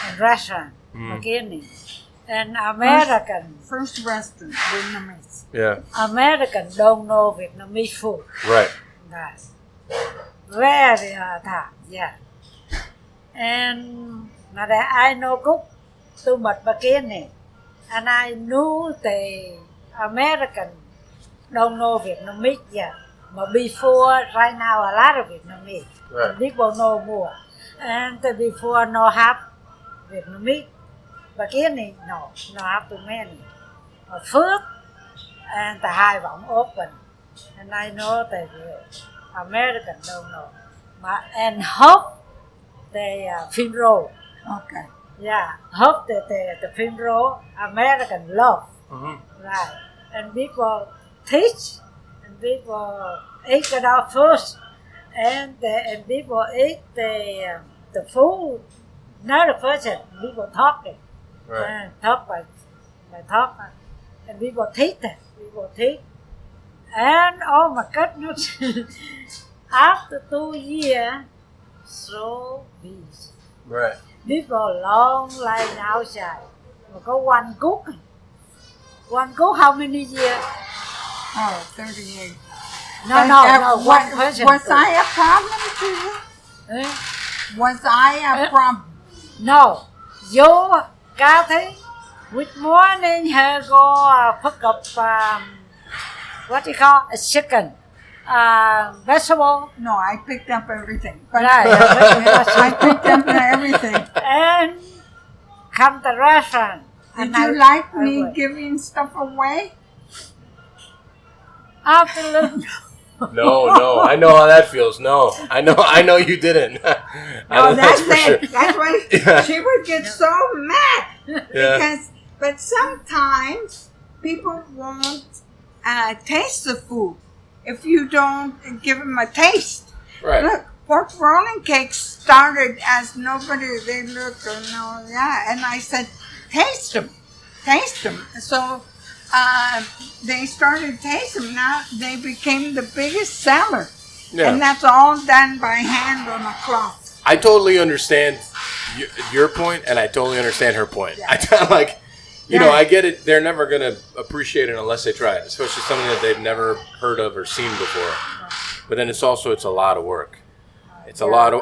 and restaurant beginning. And American first restaurant Vietnamese. Yeah. American don't know Vietnamese food. Right. That's very hard time. Yeah. And I know cook too much beginning, and I knew the American don't know Vietnamese yet. But before, right now, a lot of Vietnamese. Right. People know more, and before no have Vietnamese. Beginning, no have too many. But first, and the Hy Vong open, and I know that the American don't know. And hope the film roll. Okay. Yeah, hope that the film roll American love. Mm-hmm. Right. And people teach, and people eat it out first, and people eat the food. Not the person, people talking. Right. Talk by talk, and we will take that. And oh my goodness, after 2 years, so busy. Right. People long line outside. But go one cook. One cook how many years? Oh, 38. No. One person. Was I a problem to you? Eh? Was I a problem? No. You, Kathy, with morning her go pick up what do you call a chicken, vegetable. No, I picked up everything. But Right. I picked up everything. And come to the restaurant. Did And you I like me would. giving stuff away? Absolutely. No, I know how that feels. No, I know you didn't. No, that's for it. sure. That's why Yeah. she would get so mad. Yeah. But sometimes people won't taste the food if you don't give them a taste. Right. Look, pork rolling cakes started as nobody, they looked, and I said, taste them. So they started tasting them. Now they became the biggest seller. Yeah. And that's all done by hand on a cloth. I totally understand your point, and I totally understand her point. Yeah. You know, I get it. They're never going to appreciate it unless they try it, especially something that they've never heard of or seen before. But then it's a lot of work. It's a lot of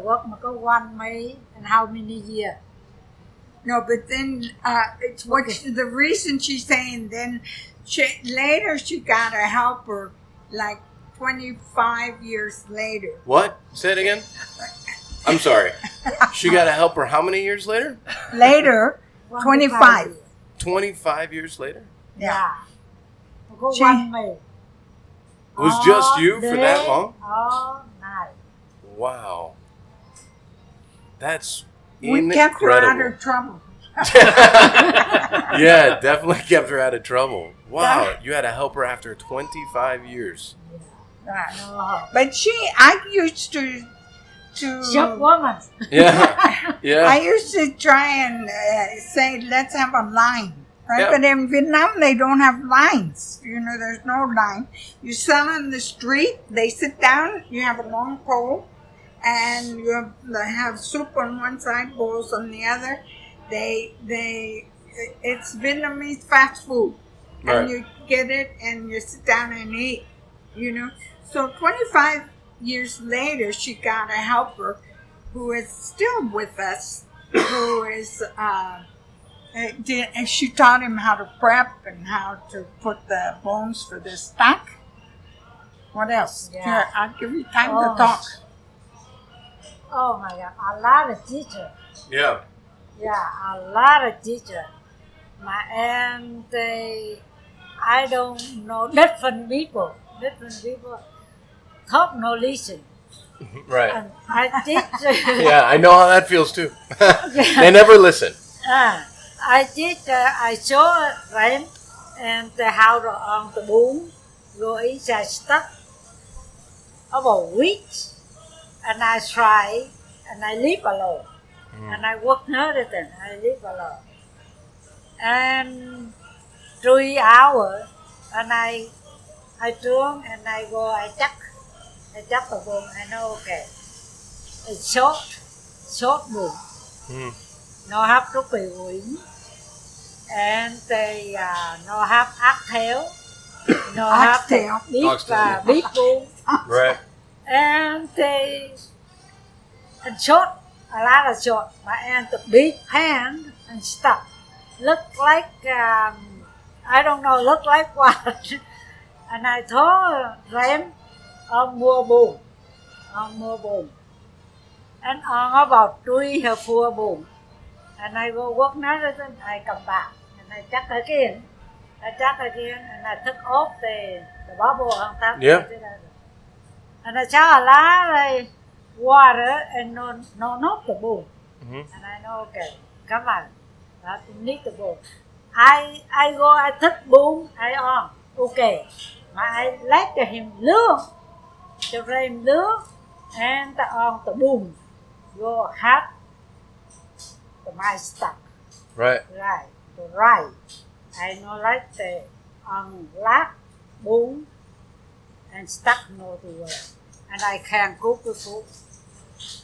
work. Mà có one May and how many years? No, but then it's what the reason she's saying. Then later she got a helper, like 25 years later. What? Say it again. I'm sorry. She got a helper. How many years later? Later, 25. 25 years later. Yeah. Mà có She- one May. It was just you for that long? All night. Wow. That's We kept her out of trouble. Yeah, definitely kept her out of trouble. Wow, you had to help her after 25 years. Right. No. But I used to Shop woman. Yeah, yeah. I used to try and say, let's have a line. Right? Yeah. But in Vietnam, they don't have lines. You know, there's no line. You sell on the street, they sit down, you have a long pole, and you have soup on one side, bowls on the other. It's Vietnamese fast food. Right. And you get it and you sit down and eat. you know. So 25 years later, she got a helper who is still with us, who is, and she taught him how to prep and how to put the bones for the stock. What else? Yeah. Here, I'll give you time to talk. Oh my God, a lot of teachers. Yeah. Yeah, a lot of teachers. And I don't know, different people talk, no listen. Right. And I teach. Yeah, I know how that feels too. They never listen. I teach. I show them and how to on the boom go inside stuck about weeks, and I try and I leave alone, and I work harder than I leave alone, and 3 hours, and I turn and I go. I check the boom. I know okay. It's short boom. Nó have to be wing, and they nó have ác tail, nó have big boom, Right. and short, a lot of short, and the big hand and stuff. Look like I don't know, look like what. And I told them on more boom, and on about 3 or 4 boom. And I go work another and I come back and I check again. And I took off the bubble on top. Yeah. And I saw a lot of water and no not the boom. And I know okay, come on, I need the boom. I go, I took boom, I on, okay. Mà I let him look, cho him look, and on the boom, go hot. My stuff. Right. Right. I know like the black boom and stuck no to wear. And I can cook the food.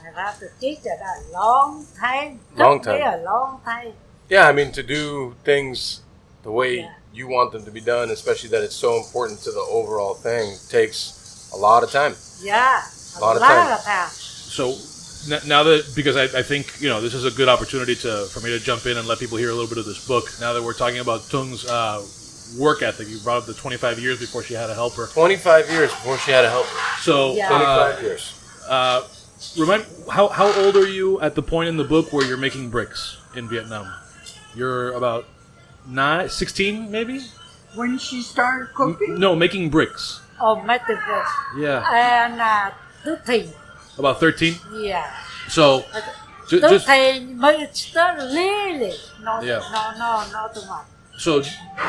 I have to teach it a long time. Long Took time. me a long time. Yeah, I mean, to do things the way you want them to be done, especially that it's so important to the overall thing, takes a lot of time. Yeah, A lot of time. So now that, because I think, this is a good opportunity for me to jump in and let people hear a little bit of this book. Now that we're talking about Tung's work ethic, you brought up the 25 years before she had a helper. 25 years before she had a helper. So, 25 years. Remind, how old are you at the point in the book where you're making bricks in Vietnam? You're about 16 maybe? When she started cooking? No, making bricks. Oh, make the bricks. Yeah. And 13. About 13? Yeah. So, just 13, but it's still really not too much. So,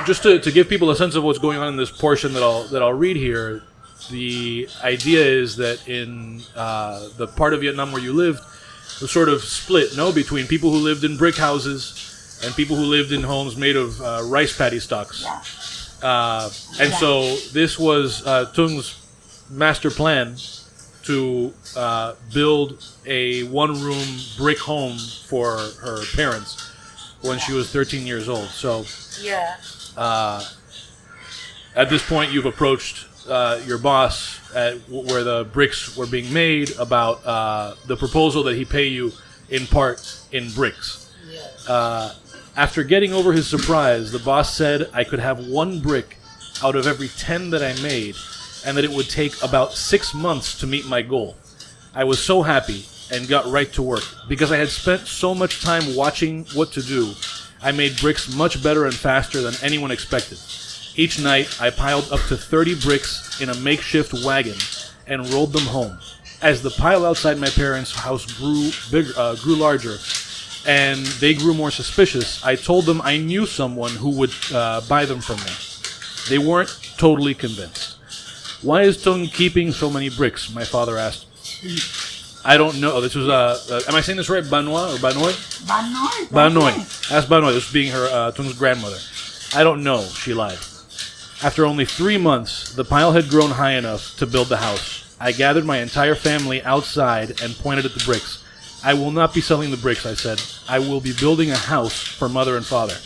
just to give people a sense of what's going on in this portion that I'll read here, the idea is that in the part of Vietnam where you lived, it was sort of split, between people who lived in brick houses and people who lived in homes made of rice paddy stalks. And so this was Tung's master plan to build a one-room brick home for her parents when she was 13 years old. So at this point, you've approached your boss at where the bricks were being made about the proposal that he pay you in part in bricks. After getting over his surprise, the boss said I could have 1 brick out of every 10 that I made, and that it would take about 6 months to meet my goal. I was so happy and got right to work. Because I had spent so much time watching what to do, I made bricks much better and faster than anyone expected. Each night, I piled up to 30 bricks in a makeshift wagon and rolled them home. As the pile outside my parents' house grew larger, and they grew more suspicious, I told them I knew someone who would buy them from me. They weren't totally convinced. Why is Tung keeping so many bricks? My father asked. I don't know. This was, am I saying this right? Banoy or Banoy? Banoy. Ask Banoy. This being her, Tung's grandmother. I don't know, she lied. After only 3 months, the pile had grown high enough to build the house. I gathered my entire family outside and pointed at the bricks. I will not be selling the bricks, I said. I will be building a house for mother and father.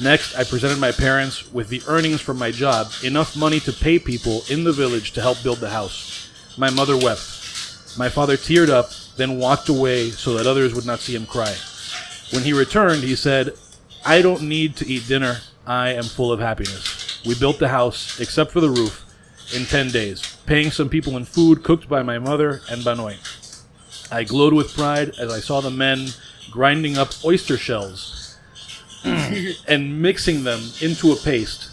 Next, I presented my parents with the earnings from my job, enough money to pay people in the village to help build the house. My mother wept. My father teared up, then walked away so that others would not see him cry. When he returned, he said, "I don't need to eat dinner. I am full of happiness. We built the house, except for the roof, in 10 days, paying some people in food cooked by my mother and Banoy. I glowed with pride as I saw the men grinding up oyster shells and mixing them into a paste,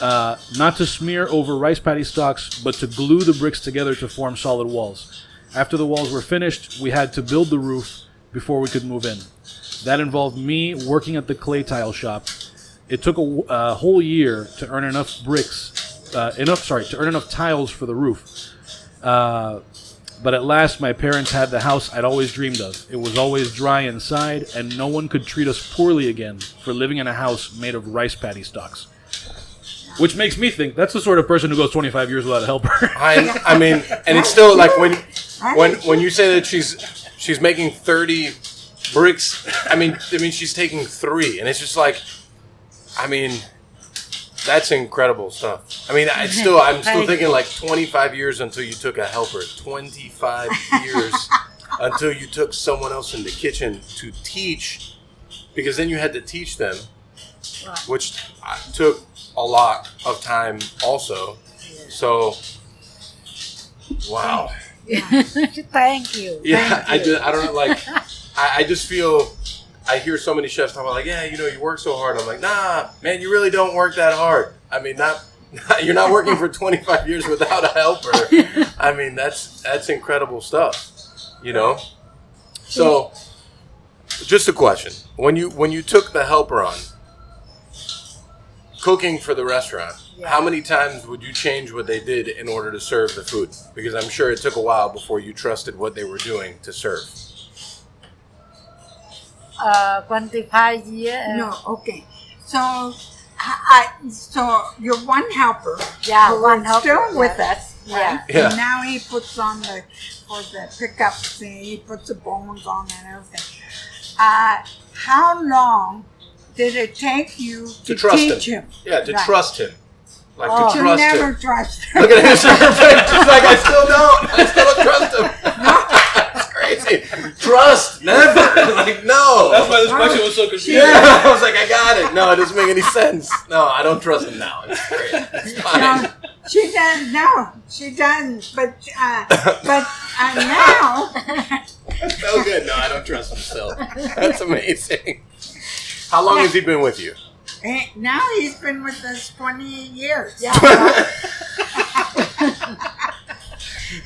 not to smear over rice paddy stalks, but to glue the bricks together to form solid walls. After the walls were finished, we had to build the roof before we could move in. That involved me working at the clay tile shop. It took a whole year to earn enough to earn enough tiles for the roof. But at last, my parents had the house I'd always dreamed of. It was always dry inside, and no one could treat us poorly again for living in a house made of rice paddy stalks." Which makes me think that's the sort of person who goes 25 years without a helper. I mean, and it's still like when you say that she's making 30 bricks. I mean she's taking 3, and it's just like, I mean, that's incredible stuff. I mean, I'm still thinking like 25 years until you took a helper. 25 years until you took someone else in the kitchen to teach, because then you had to teach them, which took a lot of time also. So, wow. Thank you. Yeah, I don't know, like, I just feel, I hear so many chefs talking about, like, yeah, you work so hard. I'm like, nah, man, you really don't work that hard. I mean, you're not working for 25 years without a helper. I mean, that's incredible stuff, So, just a question: when you took the helper on, cooking for the restaurant, how many times would you change what they did in order to serve the food? Because I'm sure it took a while before you trusted what they were doing to serve. 25 years. No, okay. So, so you're one helper. Yeah, who one is helper, still yeah. with us. Right? Yeah. And now he puts on for the pickups, he puts the bones on and everything. How long did it take you to trust teach him? Yeah, to Right. trust him. Like to You trust never him. trust him. Look at his face. Just like, I still don't trust him. That's crazy. Trust, never. Like, no. That's why this question was so confusing. Yeah, I was like, I got it. No, it doesn't make any sense. No, I don't trust him now. It's great. It's fine. No, she doesn't. No, she doesn't. But now. That's so good. No, I don't trust him still. That's amazing. How long has he been with you? Now he's been with us 20 years. Yeah.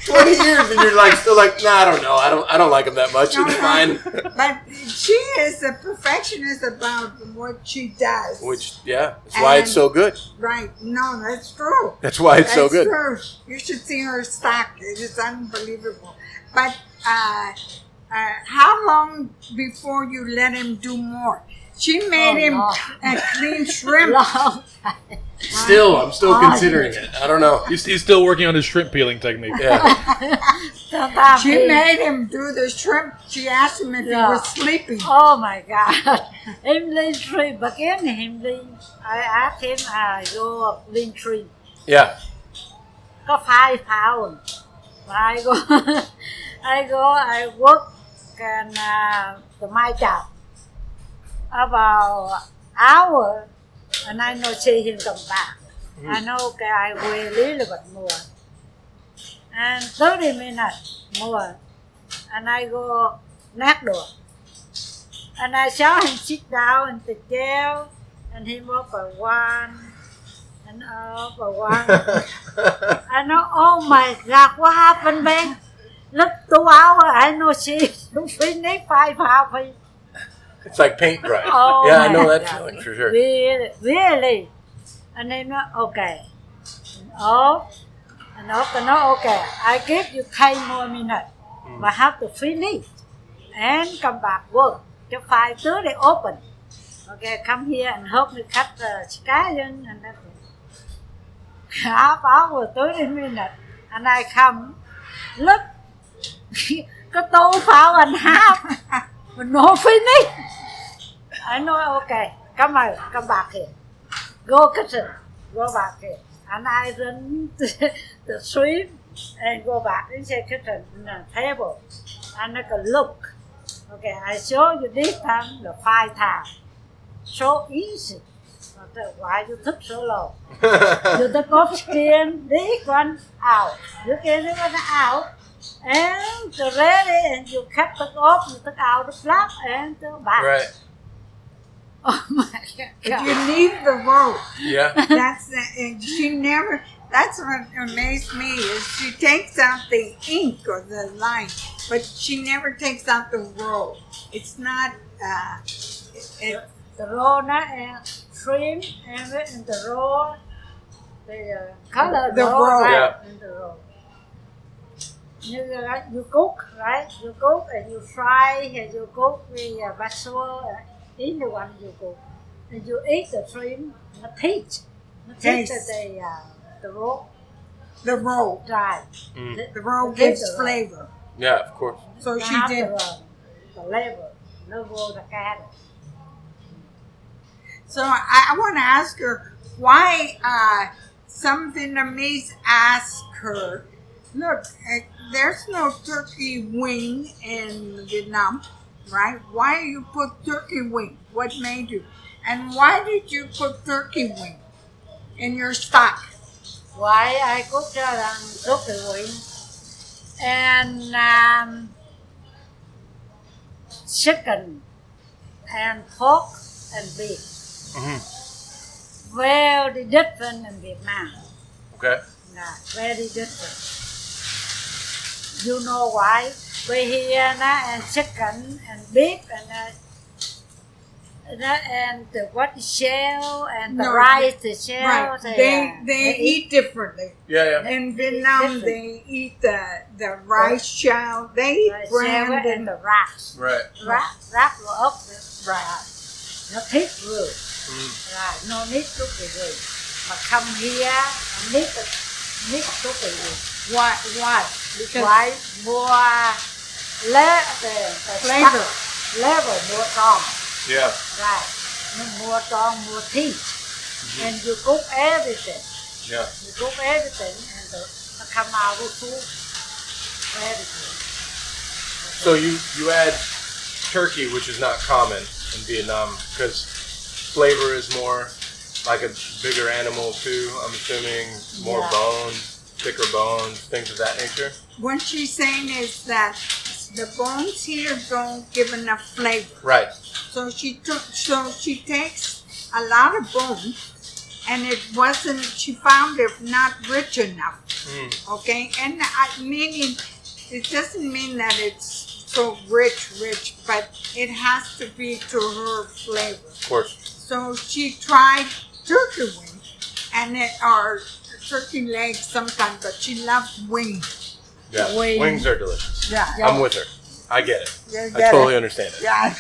20 years, and you're like still like, nah, I don't know. I don't like him that much. It's fine. But she is a perfectionist about what she does. Which, yeah, that's why it's so good. Right. No, that's true. That's why it's so good. True. You should see her stock. It is unbelievable. But how long before you let him do more? She made him clean shrimp. Long time. I'm still considering it. I don't know. He's still working on his shrimp peeling technique. Yeah. Sometimes She he- made him do the shrimp. She asked him if he was sleeping. Oh my God. Him lean tree. Begin him lean. I asked him, go lean tree. Yeah. Có 5 pounds. I work and the my job. About hour, and I know see him come back. I know, okay, I weigh a little bit more. And 30 minutes more, and I go next door. And I saw him sit down in the chair, and he walk by one, and up by one. I know, oh my God, what happened, man? Look, 2 hours, I know she finished 5 hours. It's like paint dry. Oh yeah, I know my that God. feeling for sure. Really. And then, okay. And off, and okay. I give you 10 more minutes, but have to finish and come back work. Till 5:30 open. Okay, come here and help me cut the scallion and everything. Half hour, 30 minutes, and I come. Look, có 2 hours and half, but no finish. I know, okay, come back here. Go kitchen, go back here. And I run the shrimp and go back into kitchen in the table. And I can look. Okay, I show you this time the 5 times. So easy. Why you took so long? You took off skin, this one out. You get this one out. And the ready, and you cut it off, you took out the flap and the back. Right. Oh my God. If you leave the rope, Yeah. and she never, that's what amazed me, is she takes out the ink or the line, but she never takes out the roll. It's not, The roll and shrimp and the roll, the color The roll, roll. right? Yeah. And the roll. You cook, right? You cook and you fry and you cook with vegetable in the one you cook. And you eat the shrimp, the taste. The taste the roll the roll. dry. The roll The gives taste of flavor. Yeah, of course. So she Not did. the level, the carrot. So I want to ask her why some Vietnamese ask her, look, there's no turkey wing in Vietnam, right? Why you put turkey wing? What made you? And why did you put turkey wing in your stock? Why I cook turkey wing and chicken and pork and beef. Very different in Vietnam. Okay. Yeah, very different. You know why? We here and chicken and beef and the what shell and the No, rice, the shell. Right. They eat differently. Yeah. In Vietnam, Different. they eat the rice shell. They eat the shell brand and the rice. Right. Wrap up the rice. Nó thích good. Right, no need to be good. But come here and need to be good. Why? Because Why more the Flavor. level more strong. Yeah. Right. More strong, more teeth. And you cook everything. Yeah. You cook everything and nó come out with food. Everything. So you add turkey, which is not common in Vietnam, because flavor is more like a bigger animal too. I'm assuming more Yeah. bones, thicker bones, things of that nature. what she's saying is that the bones here don't give enough flavor. Right. So she takes a lot of bone, and she found it not rich enough. Okay, and meaning it doesn't mean that it's so rich, but it has to be to her flavor. Of course. So she tried turkey wing, or turkey legs sometimes, but she loves wings. Yeah. Wing. Wings are delicious. Yeah, I'm with her. I get it. You I get totally it. understand it. Yeah,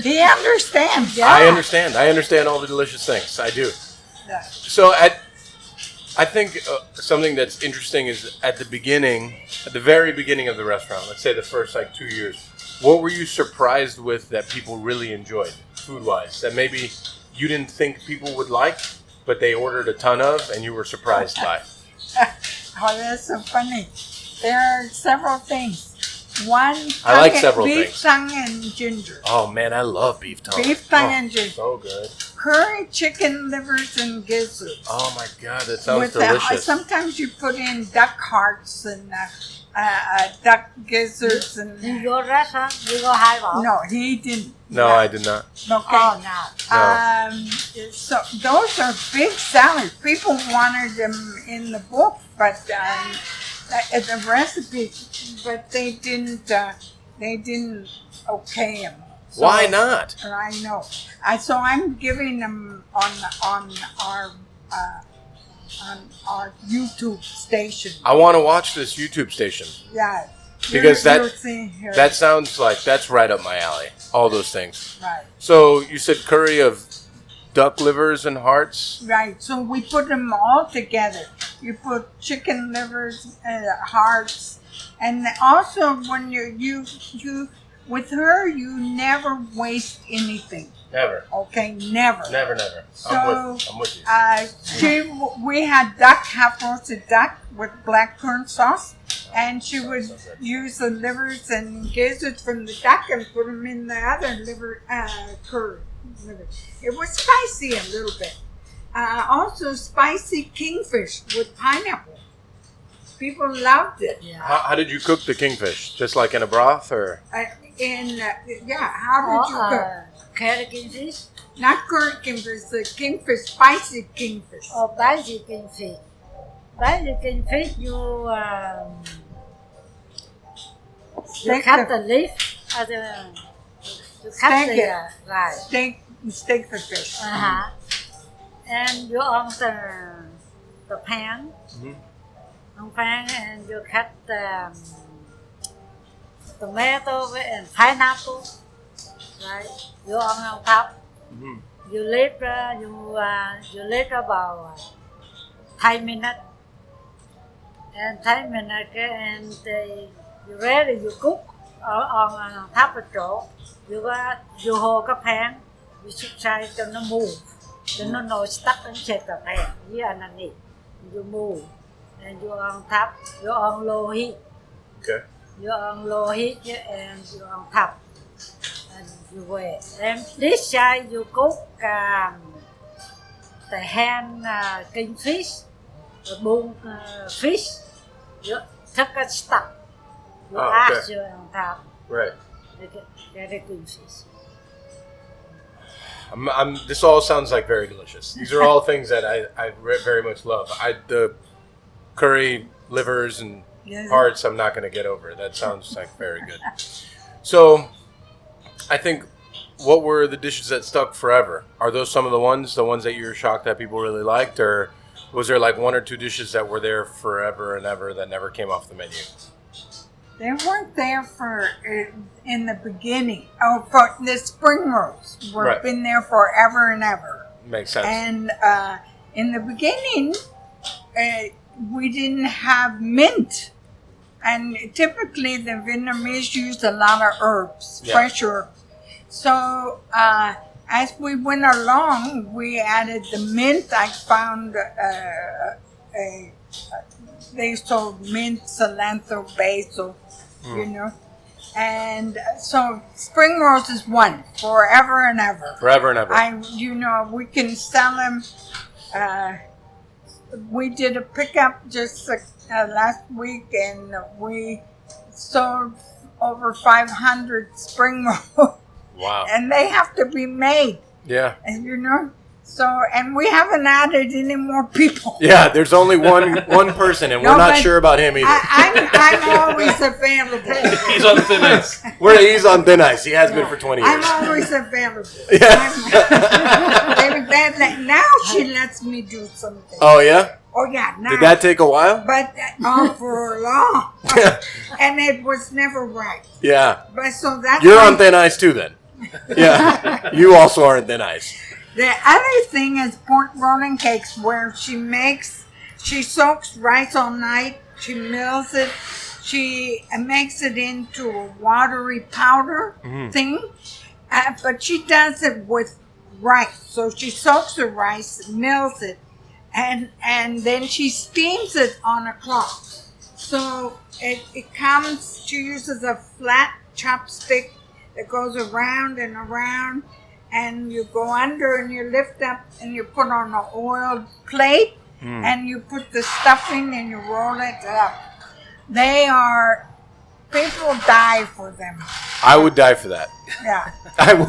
he understands. Yeah. I understand. I understand all the delicious things. I do. Yeah. So I think something that's interesting is at the very beginning of the restaurant, let's say the first 2 years, what were you surprised with that people really enjoyed food-wise, that maybe you didn't think people would like, but they ordered a ton of and you were surprised by? Oh, that's so funny. There are several things. One, I like several beef things. tongue and ginger. Oh man, I love beef tongue. Beef tongue and ginger. So good. Curry chicken livers and gizzards. Oh my god, that sounds With delicious. sometimes you put in duck hearts and duck gizzards and. In your restaurant, you go Hy Vong? No, he didn't. No, I did not. Okay. Oh, no. So those are big salads. People wanted them in the book, but the recipe, but they didn't okay them. So, Why not? I know. So I'm giving them on our YouTube station. I want to watch this YouTube station. Yeah. Because You'll see here. that sounds like that's right up my alley. All those things. Right. So you said curry of duck livers and hearts. Right. So we put them all together. You put chicken livers, hearts, and also when you with her, you never waste anything. Never. Okay, never. Never. So, I'm with you. we had duck, half roasted duck with blackcurrant sauce, and she would use the livers and gizzards from the duck and put them in the other liver curry. It was spicy a little bit. Also, spicy kingfish with pineapple. People loved it. Yeah. How did you cook the kingfish? Just like in a broth, or? How did you cook? Curry kingfish. Not curry kingfish, the kingfish, spicy kingfish. Or spicy kingfish. Spicy kingfish, you cut the leaf. You cut right. Steak the fish. And you on the pan. Mm-hmm. On pan, and you cut the tomato and pineapple. Right. You on top. Mm-hmm. You let about 10 minutes. And 10 minutes, and you ready, you cook on top of chỗ. You hold the pan, you should try to not move. So no stuck inside the pan. You underneath. You move. And you on top, you on low heat. Okay. You on low heat and you on top. And you wait. And this side you cook the hand kingfish, the bone fish. You took a stuck. You add you on top. Right. Get the kingfish. This all sounds like very delicious. These are all things that I very much love. The curry, livers, and hearts, I'm not going to get over. That sounds like very good. So, I think, what were the dishes that stuck forever? Are those some of the ones that you were shocked that people really liked, or was there like one or two dishes that were there forever and ever that never came off the menu? They weren't there in the beginning. Oh, for the spring rolls were been there forever and ever. Makes sense. And in the beginning, we didn't have mint. And typically the Vietnamese used a lot of herbs, fresh herbs. So as we went along, we added the mint. I found they sold mint, cilantro, basil, you know. And so spring rolls is one, forever and ever. Forever and ever. We can sell them. We did a pickup just last week, and we sold over 500 spring rolls. Wow. And they have to be made. Yeah. And and we haven't added any more people. Yeah, there's only one person, and we're not sure about him either. I'm always available. He's on thin ice. He's on thin ice. He has been for 20 years. I'm always available. Yeah. Now she lets me do something. Oh, yeah? Oh, yeah. Now, did that take a while? But for long. And it was never right. Yeah. But so that's You're on thin ice too, then. Yeah. You also are on thin ice. The other thing is pork rolling cakes, where she soaks rice all night, she mills it, she makes it into a watery powder thing, but she does it with rice. So she soaks the rice, mills it, and then she steams it on a cloth. So it comes, she uses a flat chopstick that goes around and around, and you go under and you lift up and you put on an oiled plate and you put the stuffing and you roll it up. People die for them. I would die for that. Yeah. I'm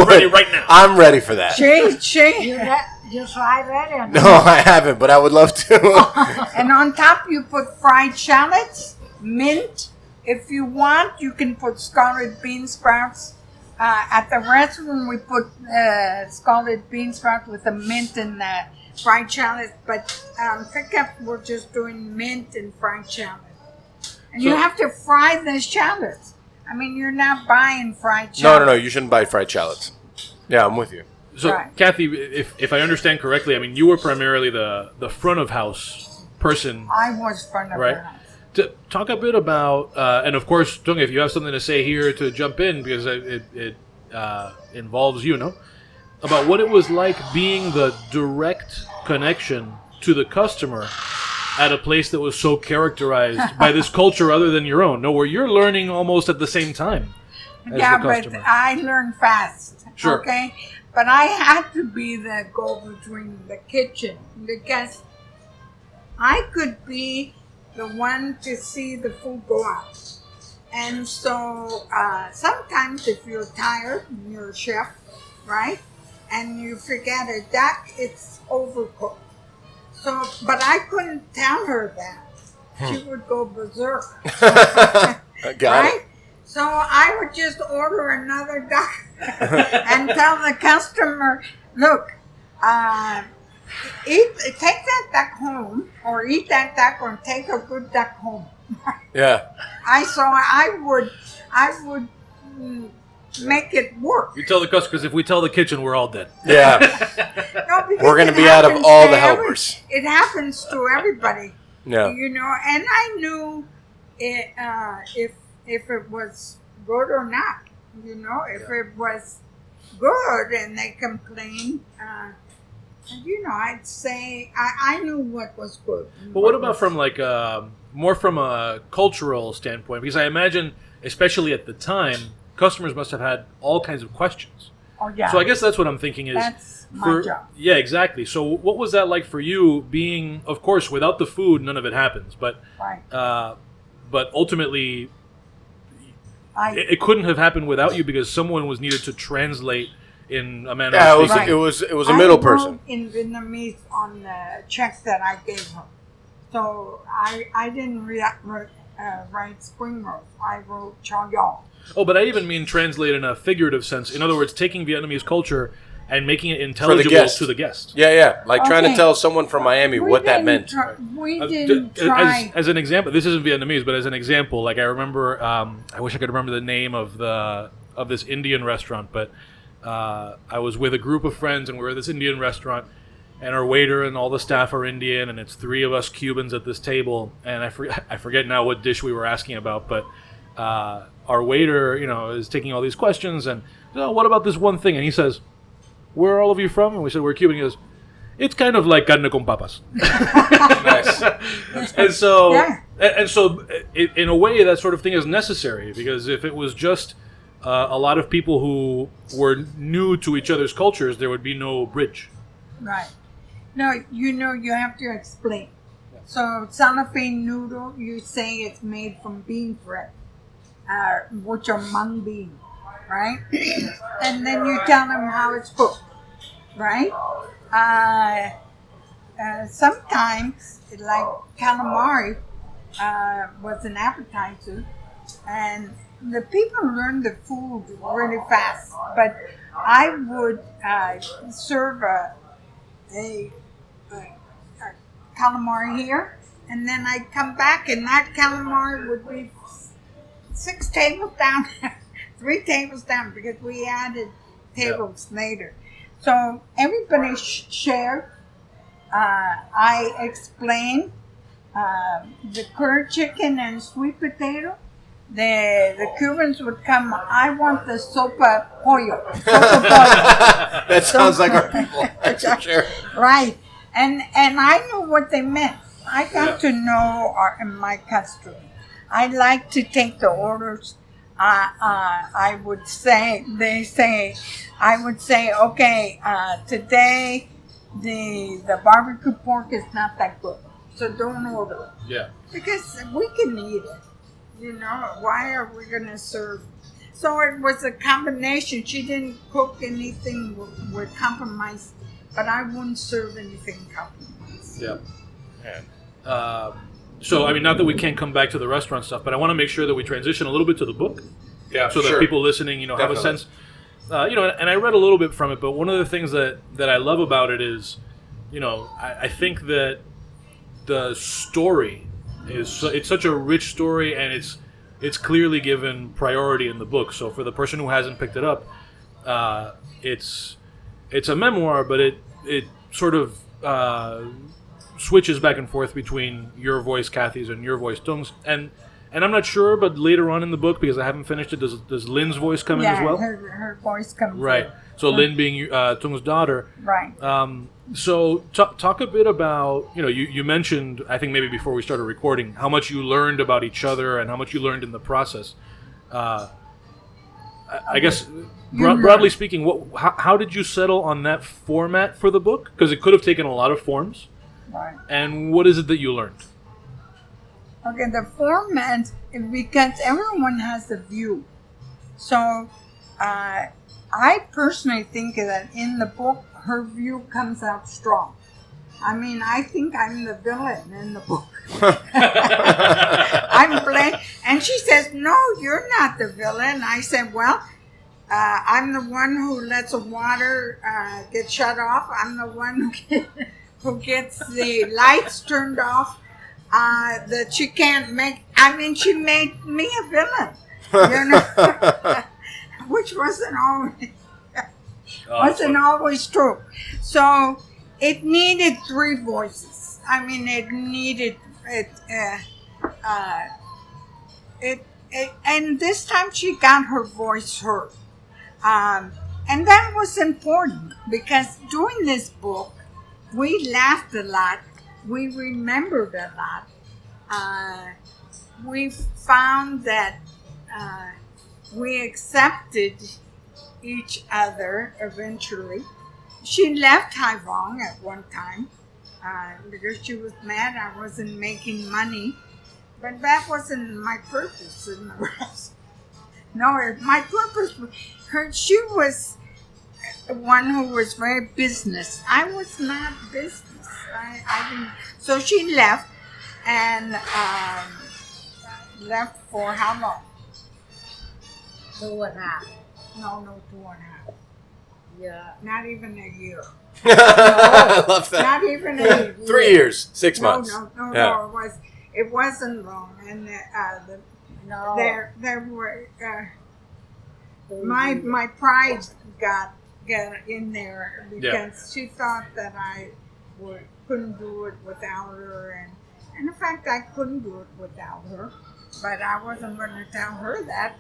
ready right now. I'm ready for that. You tried that? No, I haven't, but I would love to. And on top you put fried shallots, mint. If you want, you can put scalded bean sprouts. At the restaurant, we put scalded bean sprouts with the mint and fried shallots. But pickup, we're just doing mint and fried shallots. And you have to fry the shallots. I mean, you're not buying fried shallots. No. You shouldn't buy fried shallots. Yeah, I'm with you. So, Right. Kathy, if I understand correctly, I mean, you were primarily the front of house person. I was front of Right. the house. To talk a bit about, and of course, Tung, if you have something to say here to jump in, because it involves you, no? about what it was like being the direct connection to the customer at a place that was so characterized by this culture other than your own. No, where you're learning almost at the same time as Yeah, the but customer. I learned fast. Sure. Okay? But I had to be the go-between the kitchen because I could be the one to see the food go out. And so sometimes if you're tired, you're a chef, right? And you forget a duck, it's overcooked. So, but I couldn't tell her that. She would go berserk. Got right? So I would just order another duck and tell the customer, look, take that duck home, or eat that duck, or take a good duck home. Yeah. I would make it work. You tell the customer, because if we tell the kitchen, we're all dead. Yeah. No, because We're going to it be out of happens all to the helpers. It happens to everybody. Yeah. You know, and I knew it, if it was good or not. You know, if it was good and they complained, you know, I'd say I knew what was good. But what about from like more from a cultural standpoint? Because I imagine, especially at the time, customers must have had all kinds of questions. Oh yeah. So I guess that's what I'm thinking is That's my job. Yeah, exactly. So what was that like for you? Being, of course, without the food, none of it happens. But Right. but ultimately, I it couldn't have happened without you because someone was needed to translate in a manner. Yeah, of speaking. Right. it was a middle person. wrote in Vietnamese on the check that I gave her. So I didn't write spring rolls. I wrote chow yao. Oh, but I even mean translate in a figurative sense. In other words, taking Vietnamese culture and making it intelligible guest. to the guest. Yeah. Like trying to Okay. tell someone from Miami what that meant. We didn't try. As an example, this isn't Vietnamese, but as an example, like I remember, I wish I could remember the name of this Indian restaurant, but I was with a group of friends and we were at this Indian restaurant, and our waiter and all the staff are Indian, and it's three of us Cubans at this table, and I forget now what dish we were asking about, but our waiter, you know, is taking all these questions, and oh, what about this one thing? And he says, "Where are all of you from?" And we said, "We're Cuban." He goes, "It's kind of like carne con papas." Nice. And so, Yeah. and so, in a way, that sort of thing is necessary, because if it was just a lot of people who were new to each other's cultures, there would be no bridge. Right. No, you know, you have to explain. So cellophane noodle, you say it's made from bean bread, which are mung bean, right? And then you tell them how it's cooked, right? Sometimes, like calamari was an appetizer, and the people learn the food really fast. But I would serve a calamari here, and then I'd come back, and that calamari would be 6 tables down, 3 tables down, because we added tables later. So everybody shared. I explained the curd chicken and sweet potato. The Cubans would come, I want the sopa pollo. That sounds like our people. That's for sure. Right. And I knew what they meant. I got to know my customer. I like to take the orders. I would say, I would say, okay, today the barbecue pork is not that good, so don't order it. Yeah. Because we can eat it. You know, why are we going to serve? So it was a combination. She didn't cook anything with compromise, but I wouldn't serve anything compromised. Yeah. So, I mean, not that we can't come back to the restaurant stuff, but I want to make sure that we transition a little bit to the book. Yeah, so that people listening, you know, have a sense. You know, and I read a little bit from it, but one of the things that I love about it is, you know, I think that the story it's such a rich story, and it's clearly given priority in the book. So for the person who hasn't picked it up, it's a memoir, but it sort of switches back and forth between your voice, Kathy's, and your voice, Tung's, and And I'm not sure, but later on in the book, because I haven't finished it, does Lynn's voice come in as well? Her voice comes right. in. So Lynn being Tung's daughter. Right. So talk a bit about, you mentioned, I think maybe before we started recording, how much you learned about each other and how much you learned in the process. I guess, broadly speaking, how did you settle on that format for the book? Because it could have taken a lot of forms. Right. And what is it that you learned? Okay, the format, because everyone has a view. So I personally think that in the book, her view comes out strong. I mean, I think I'm the villain in the book. I'm blamed. And she says, no, you're not the villain. I said, well, I'm the one who lets the water get shut off. I'm the one who gets the lights turned off. That she can't make. I mean, she made me a villain, which wasn't always true. So it needed three voices. I mean, it needed it. And this time she got her voice heard, and that was important because doing this book, we laughed a lot. We remembered a lot. We found that we accepted each other eventually. She left Hy Vong at one time because she was mad I wasn't making money. But that wasn't my purpose in the rest. No, my purpose was she was one who was very business. I was not business. I didn't. So she left, and left for how long? 2.5. No, 2.5. Yeah. Not even a year. I love that. Not even a year. 3 years, 6 months. No. It wasn't long, and there were my pride got in there because she thought that I couldn't do it without her, and in fact I couldn't do it without her, but I wasn't going to tell her that.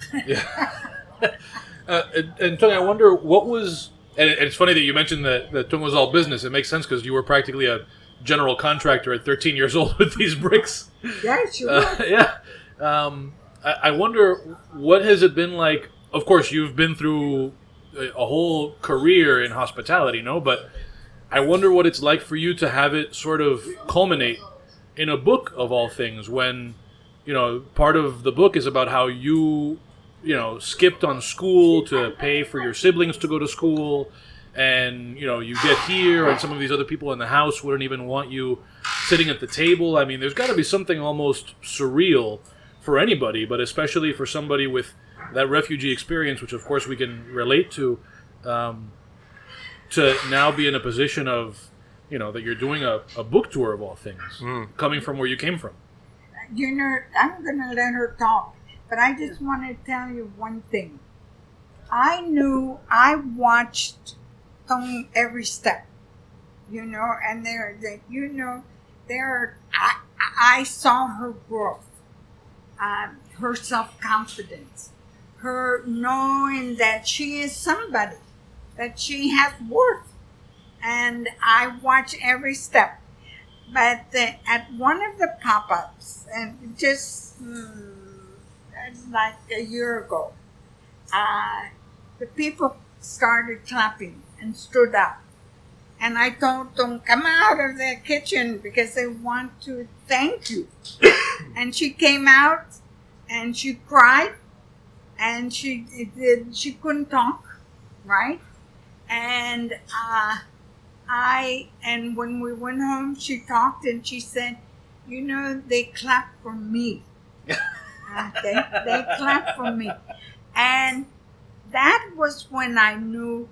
And Tung, I wonder what was, and it's funny that you mentioned that Tung was all business. It makes sense because you were practically a general contractor at 13 years old with these bricks. Yeah, sure. I wonder, what has it been like? Of course, you've been through a whole career in hospitality, no? But I wonder what it's like for you to have it sort of culminate in a book of all things when, part of the book is about how you skipped on school to pay for your siblings to go to school. And, you get here and some of these other people in the house wouldn't even want you sitting at the table. I mean, there's got to be something almost surreal for anybody, but especially for somebody with that refugee experience, which of course we can relate to now be in a position of, that you're doing a book tour of all things, coming from where you came from. I'm going to let her talk, but I just want to tell you one thing. I watched Tung every step, and I saw her growth, her self-confidence, her knowing that she is somebody, that she has worth, and I watch every step. But at one of the pop-ups, and just like a year ago, the people started clapping and stood up. And I told them, come out of their kitchen because they want to thank you. And she came out and she cried and she couldn't talk, right? And and when we went home, she talked and she said, they clapped for me. They clapped for me. And that was when I knew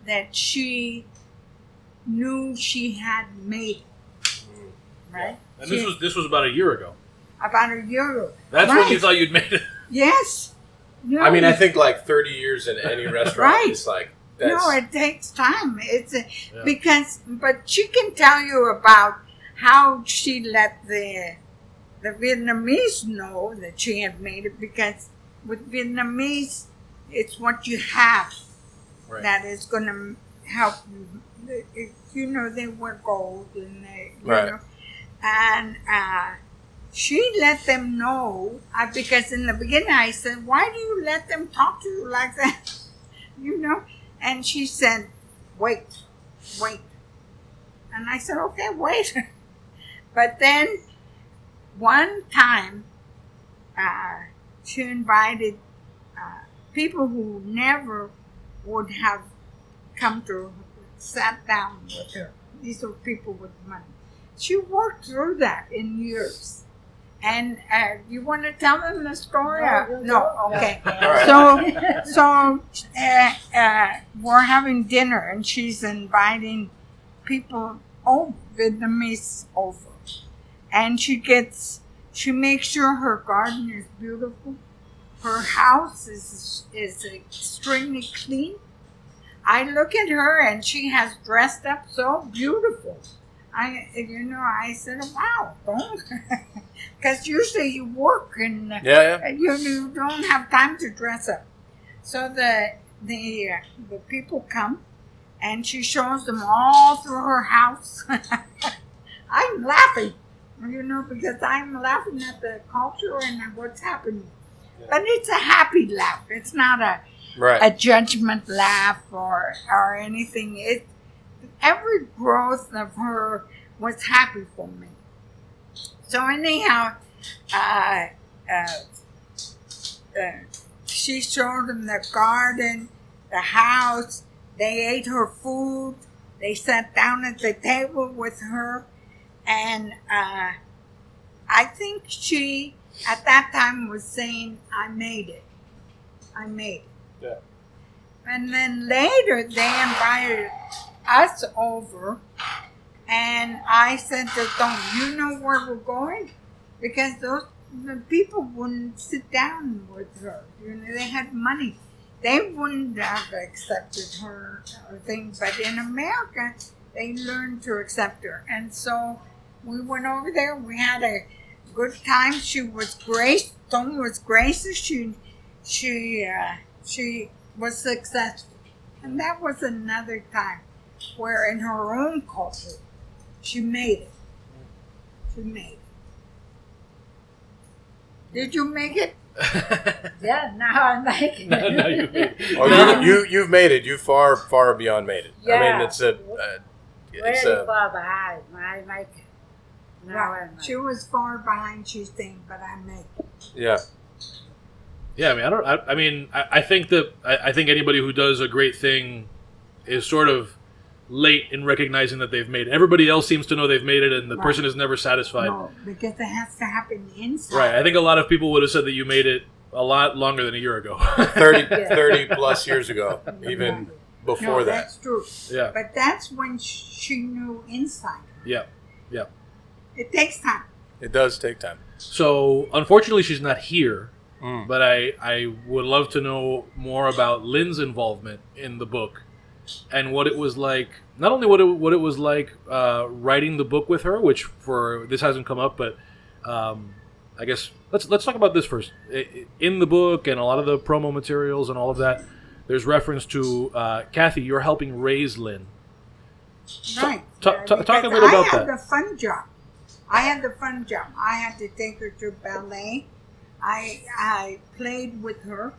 that she knew she had made it, right? And this was about a year ago. About a year ago. That's when you thought you'd made it. Yes. No, I mean, I think like 30 years in any restaurant right. is like, that's... No, it takes time. But she can tell you about how she let the the Vietnamese know that she had made it because with Vietnamese, it's what you have Right. that is going to help you. You know, they wear gold and they, you Right. know. And she let them know, because in the beginning I said, why do you let them talk to you like that? You know? And she said, wait. And I said, okay, wait. But then one time, she invited people who never would have come to her, sat down with her. These are people with money. She worked through that in years. And you want to tell them the story? No, okay. right. So we're having dinner, and she's inviting people, Vietnamese over. And she makes sure her garden is beautiful. Her house is extremely clean. I look at her and she has dressed up so beautiful. I said, wow, don't. Because usually you work and you don't have time to dress up. So the people come and she shows them all through her house. I'm laughing, because I'm laughing at the culture and what's happening. Yeah. But it's a happy laugh. It's not a judgment laugh or anything. Every growth of her was happy for me. So anyhow, she showed them the garden, the house. They ate her food. They sat down at the table with her. And I think she, at that time, was saying, I made it. Yeah. And then later, they invited us over. And I said to them, you know where we're going? Because the people wouldn't sit down with her. They had money. They wouldn't have accepted her thing. But in America, they learned to accept her. And so we went over there. We had a good time. She was gracious. Tung was gracious. She was successful. And that was another time where in her own culture, she made it. Did you make it? Yeah, now I'm making it. Now you made it. Oh, you've made it. You far beyond made it. Yeah. I mean, it's Very far behind. I make it. Now Right. I make She was far behind, she's saying, but I made it. Yeah. Yeah, I think that I think anybody who does a great thing is sort of late in recognizing that they've made it. Everybody else seems to know they've made it, and the Right. person is never satisfied. No, because it has to happen inside. Right. I think a lot of people would have said that you made it a lot longer than a year ago. 30 plus years ago, even before No, that. that's true. Yeah. But that's when she knew inside. Yeah. It takes time. It does take time. So, unfortunately, she's not here. Mm. But I would love to know more about Lynn's involvement in the book and what it was like. Not only what it was like writing the book with her, which for this hasn't come up, but I guess let's talk about this first. In the book and a lot of the promo materials and all of that, there's reference to Kathy. You're helping raise Lynn. Right. Talk a Because bit about I had that. the fun job. I had to take her to ballet. I played with her.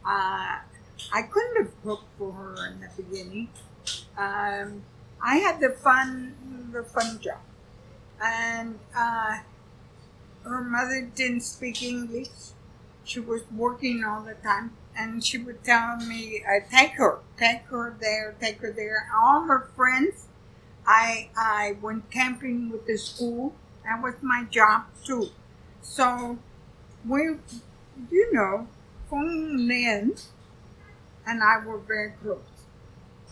I couldn't have cooked for her in the beginning. I had the fun job, and her mother didn't speak English. She was working all the time, and she would tell me, "Take her there." All her friends. I went camping with the school. That was my job too. So Phung Nguyen and I were very close.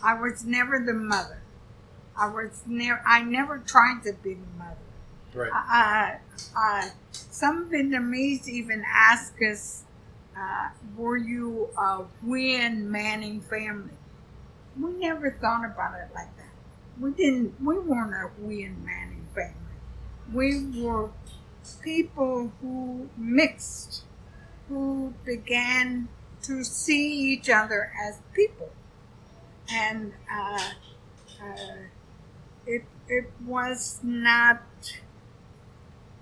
I was never the mother. I never tried to be the mother. Right. Some Vietnamese even ask us, were you a Nguyen Manning family? We never thought about it like that. We weren't a Nguyen Manning family. We were people who mixed, who began to see each other as people. And it was not,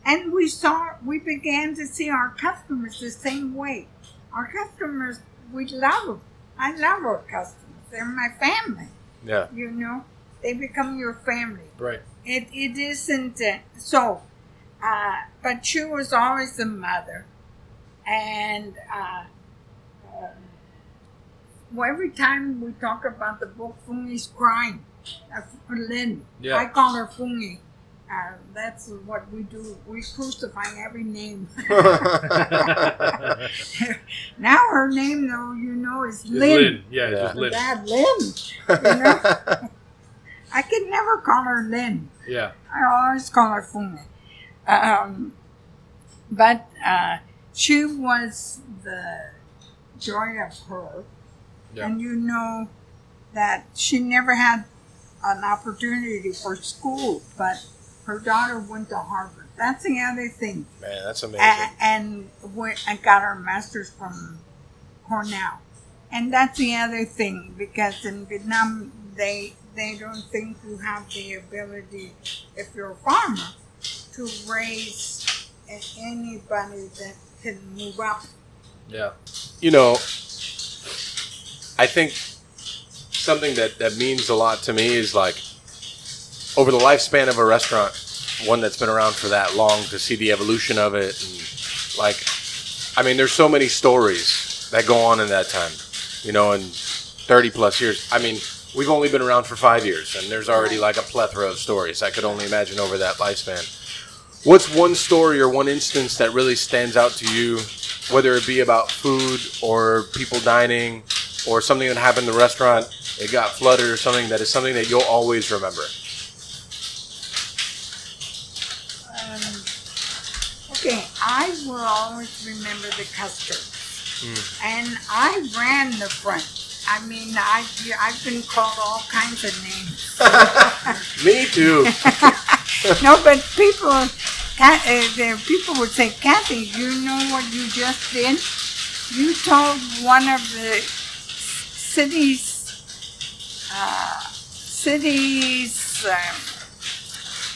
and we began to see our customers the same way. Our customers, we love them. I love our customers. They're my family. Yeah. You know, they become your family. Right. It isn't so. But she was always the mother, and every time we talk about the book, Fungi's crying. Lynn, Yeah. I call her Fungi. That's what we do. We crucify every name. Now her name, though, you know, is Lynn. Lynn. Yeah, it's just Lynn. Bad Lynn. You know? I could never call her Lynn. Yeah. I always call her Fungi. But she was the joy of her. Yeah. And you know that she never had an opportunity for school, but her daughter went to Harvard. That's the other thing. Man, that's amazing. And got her master's from Cornell. And that's the other thing, because in Vietnam, they don't think you have the ability, if you're a farmer, to raise anybody that can move up. Yeah. You know, I think something that means a lot to me is like over the lifespan of a restaurant, one that's been around for that long, to see the evolution of it. And like, I mean, there's so many stories that go on in that time, you know, in 30 plus years. I mean, we've only been around for 5 years, and there's already like a plethora of stories I could only imagine over that lifespan. What's one story or one instance that really stands out to you, whether it be about food or people dining or something that happened in the restaurant, it got flooded, or something that is something that you'll always remember? Okay, I will always remember the custard. And I ran the front. I mean, I've been called all kinds of names. Me too. No, but people would say, Kathy, you know what you just did? You told one of the city's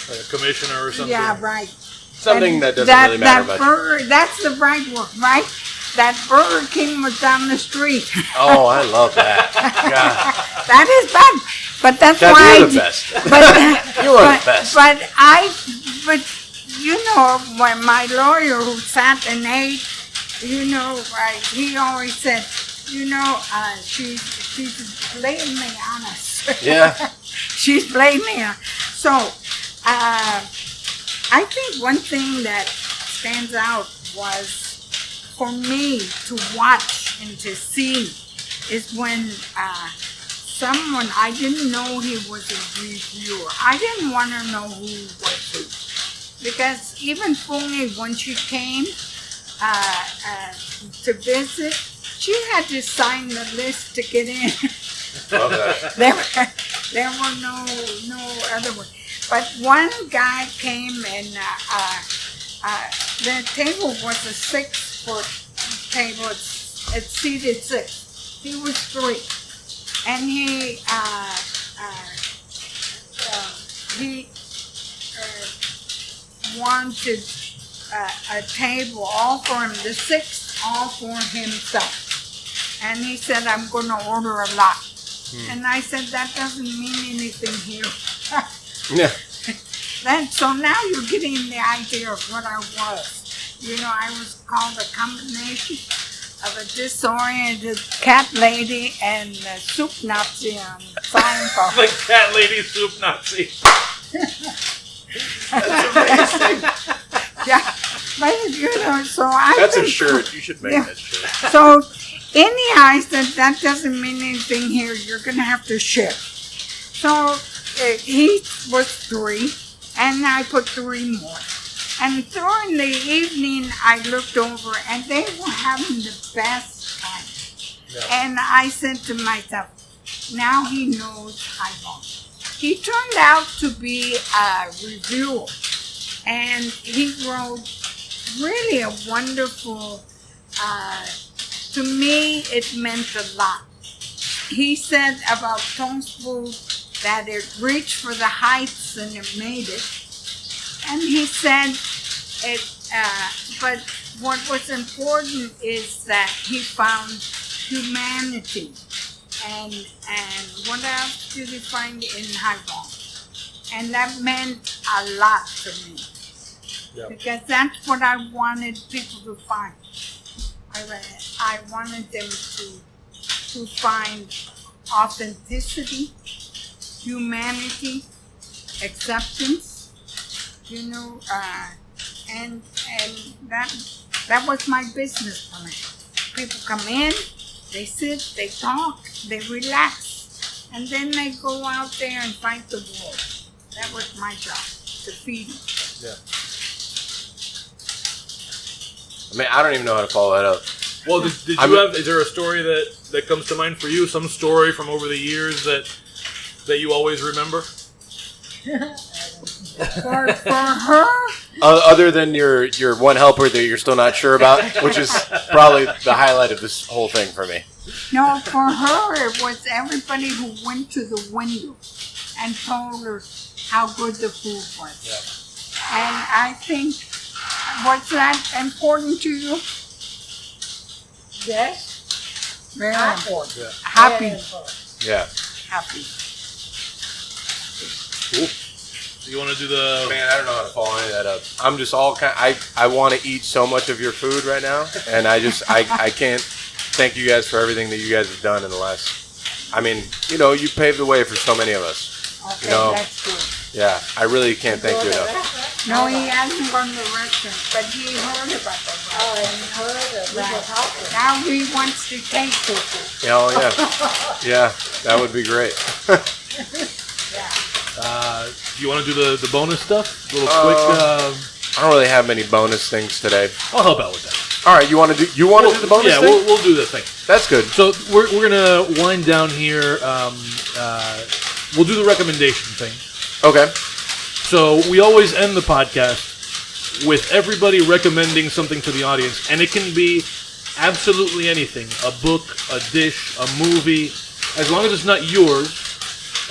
Like a commissioner or something. yeah, right. Something And that doesn't really matter much. Burger, that's the right word, right? That Burger King was down the street. Oh, I love that. God. That is bad, but that's God, why. you're the best. But, You are the best. But you know, when my lawyer who sat and ate, you know, right? He always said, you know, she's blatantly honest. Yeah. She's blatantly honest. So, I think one thing that stands out was for me to watch and to see is when someone, I didn't know he was a reviewer. I didn't want to know who was who. Because even Fungi, when she came to visit, she had to sign the list to get in. Love that. There were no other way. But one guy came and the table was a 6-foot table. It seated 6. He was 3, and he wanted a table all for him, the 6th all for himself. And he said, "I'm going to order a lot." And I said, "That doesn't mean anything here." Yeah. So now you're getting the idea of what I was. You know, I was called a combination of a disoriented cat lady and a soup Nazi on Seinfeld. The cat lady soup Nazi. That's amazing. Yeah, but you know, so I. That's a shirt. You should make that shirt. So anyhow, I said, that doesn't mean anything here. You're going to have to ship. So he was 3, and I put 3 more. And during the evening, I looked over, and they were having the best time. Yeah. And I said to myself, now he knows Hy Vong. He turned out to be a reviewer. And he wrote really a wonderful, to me, it meant a lot. He said about Tung's food that it reached for the heights and it made it. And he said but what was important is that he found humanity. And what else did he find in Hy Vong? And that meant a lot to me. Yeah. Because that's what I wanted people to find. I wanted them to find authenticity, humanity, acceptance, and that was my business plan. People come in, they sit, they talk, they relax, and then they go out there and fight the war. That was my job, to feed them. Yeah. I mean, I don't even know how to follow that up. Well, did you have? Is there a story that comes to mind for you? Some story from over the years that you always remember? For her? Other than your one helper that you're still not sure about, which is probably the highlight of this whole thing for me. No, for her it was everybody who went to the window and told her how good the food was. Yeah. And I think, was that important to you? Yes. Very Happy. important. Yeah. Happy. Very important. Yeah. Happy. Cool. So you want to do the? Man, I don't know how to follow any of that up. I'm just all kind. I want to eat so much of your food right now, and I can't thank you guys for everything that you guys have done in the last. I mean, you paved the way for so many of us. Okay, that's good. Yeah, I really can't thank you enough. No, he hasn't gone to the restaurant, but he heard about the restaurant. Oh, and heard it. We were talking. Now he wants to taste the food. Oh yeah, yeah, that would be great. Do you want to do the bonus stuff? A little quick. I don't really have many bonus things today. I'll help out with that. All right, you want to do the bonus Yeah, thing? we'll do the thing. That's good. So we're gonna wind down here. We'll do the recommendation thing. Okay. So we always end the podcast with everybody recommending something to the audience, and it can be absolutely anything: a book, a dish, a movie, as long as it's not yours.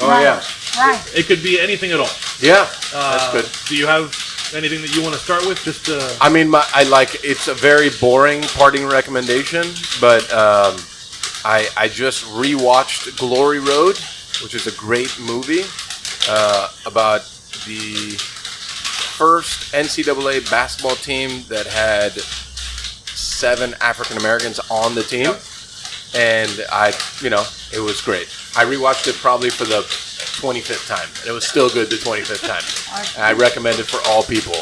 Oh Right. yeah. Right. It could be anything at all. Yeah. That's good. Do you have anything that you want to start with? Just I mean, it's a very boring parting recommendation, but I just rewatched Glory Road, which is a great movie about the first NCAA basketball team that had 7 African Americans on the team, and it was great. I rewatched it probably for the 25th time, and it was still good the 25th time. And I recommend it for all people.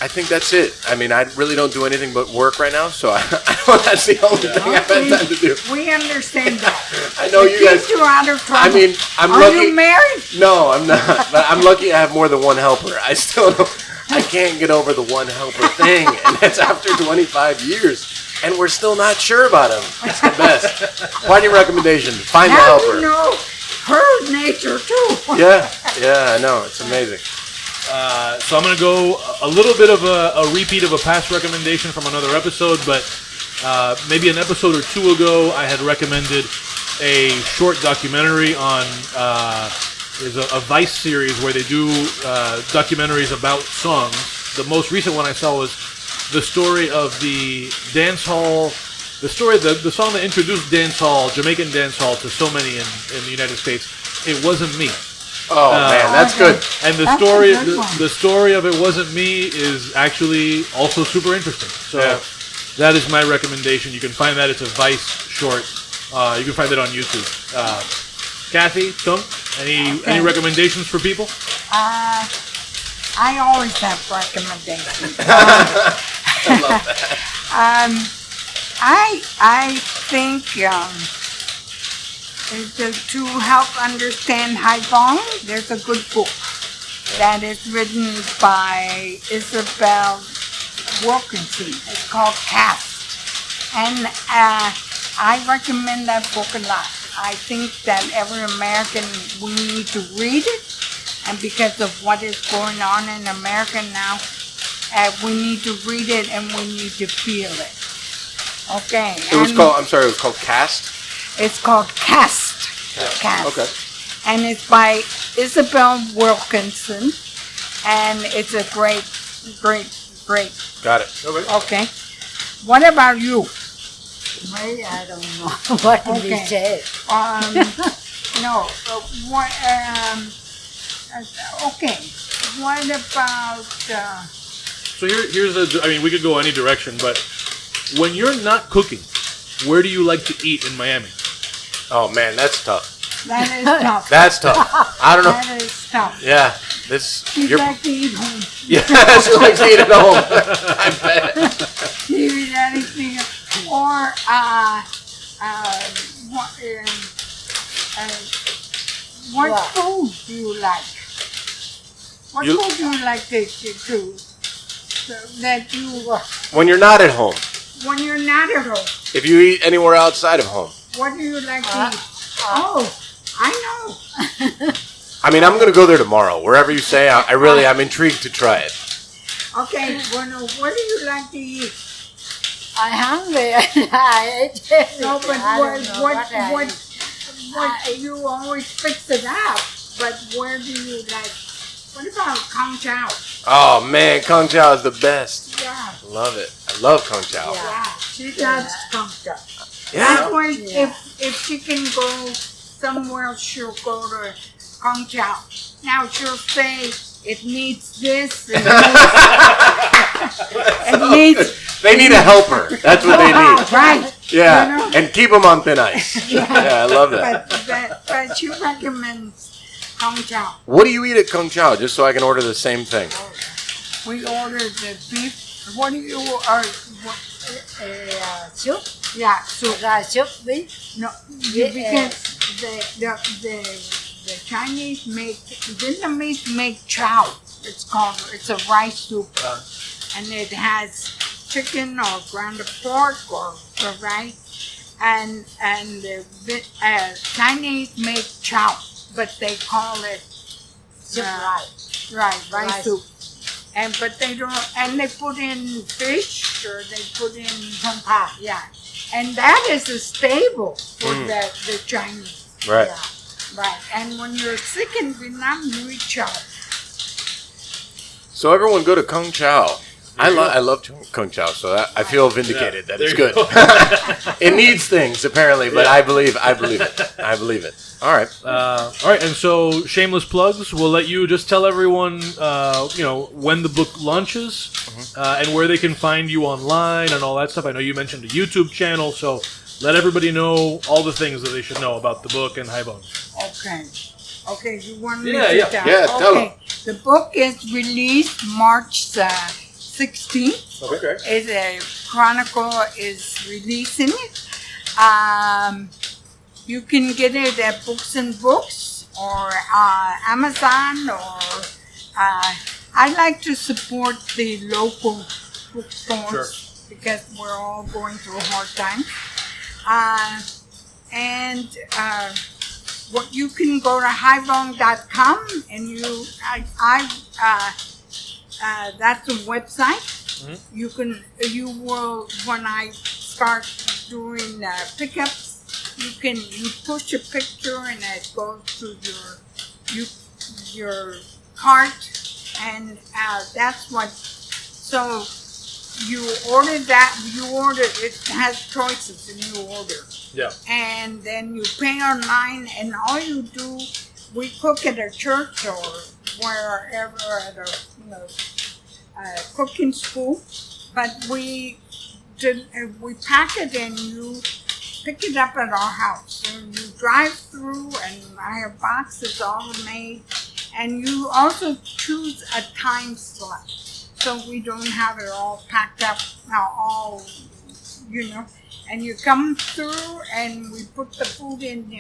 I think that's it. I mean, I really don't do anything but work right now, so that's the only thing I've had time to do. We understand that. I know you guys. You out of trouble. I mean, I'm Are lucky. you married? No, I'm not. But I'm lucky I have more than one helper. I still don't. I can't get over the one helper thing, and that's after 25 years. And we're still not sure about him. It's the best. Party recommendation: find the Now helper. you know her nature too. Yeah, I know. It's amazing. So I'm going to go a little bit of a repeat of a past recommendation from another episode, but maybe an episode or two ago, I had recommended a short documentary on there's a Vice series where they do documentaries about songs. The most recent one I saw was the story of the dance hall, the song that introduced dance hall, Jamaican dance hall, to so many in the United States. It Wasn't Me. Oh man, that's good. And the story of It Wasn't Me is actually also super interesting. So that is my recommendation. You can find that. It's a Vice short. You can find it on YouTube. Kathy, Tung, any recommendations for people? I always have recommendations. I love that. I think to help understand Hy Vong, there's a good book that is written by Isabel Wilkinson. It's called Cast. And I recommend that book a lot. I think that every American, we need to read it and because of what is going on in America now, we need to read it and we need to feel it. Okay. It was called. I'm sorry. It was called Cast. It's called Cast. Cast. Okay. And it's by Isabel Wilkinson, and it's a great. Got it. Okay. Okay. What about you? Maybe I don't know what to Okay. say. No. What? Okay. What about? So here's I mean, we could go any direction, but when you're not cooking, where do you like to eat in Miami? Oh man, that's tough. That is tough. That's tough. I don't know. That is tough. Yeah. This. She'd like to eat home. Yeah. She likes to eat at home. I bet. She eat anything, or what food do you like? What food do you like to so that you When you're not at home. when you're not at home? If you eat anywhere outside of home. What do you like to eat? Oh, I know. I mean, I'm gonna go there tomorrow. Wherever you say, I'm intrigued to try it. Okay, bueno, what do you like to eat? I'm hungry. I ate No, but I don't know I eat. what you always fix it up, but where do you like? What about Kong Chao? Oh man, Kung Chao is the best. Yeah, Love it. I love Kung Chao. yeah, she does Kong Chao. Yeah. That way, if she can go somewhere, she'll go to Kong Chao. Now she'll say it needs this. And it needs. They need a helper. That's what they need. Right. Yeah, You know? and keep them on thin ice. Yeah, I love that. But she recommends Kong Chao. What do you eat at Kung Chao? Just so I can order the same thing. We ordered the beef. What do you or what? Soup. Yeah, so Soup beef. no, Yeah. because the Chinese make Vietnamese make chow. It's a rice soup, and it has chicken or ground pork or rice, and the Chinese make chow, but they call it rice soup. But they don't, and they put in fish or they put in Pa. yeah, and that is a staple for the Chinese. Right. Yeah, right. And when you're sick in Vietnam, you eat chow. So everyone go to Kung Chao. I love Kung Chao, so I feel vindicated that it's good. It needs things apparently, but I believe it. I believe it. All right. All right, and so shameless plugs. We'll let you just tell everyone, when the book launches and where they can find you online and all that stuff. I know you mentioned a YouTube channel, so let everybody know all the things that they should know about the book and Hy Vong. Okay, you want me Yeah, to yeah. tell? Yeah, tell 'em. The book is released March 16th. Okay. It's a Chronicle is releasing it. You can get it at Books and Books or Amazon or I like to support the local bookstores because we're all going through a hard time. What you can go to hyvong.com and that's a website. Mm-hmm. You will when I start doing pickups, you push a picture and it goes to your cart, and that's what. So you order that. It has choices, and you order. Yeah. And then you pay online, and all you do, we cook at a church or wherever at a cooking school, but we pack it and you pick it up at our house. And you drive through, and I have boxes all made, and you also choose a time slot, so we don't have it all packed up And you come through, and we put the food in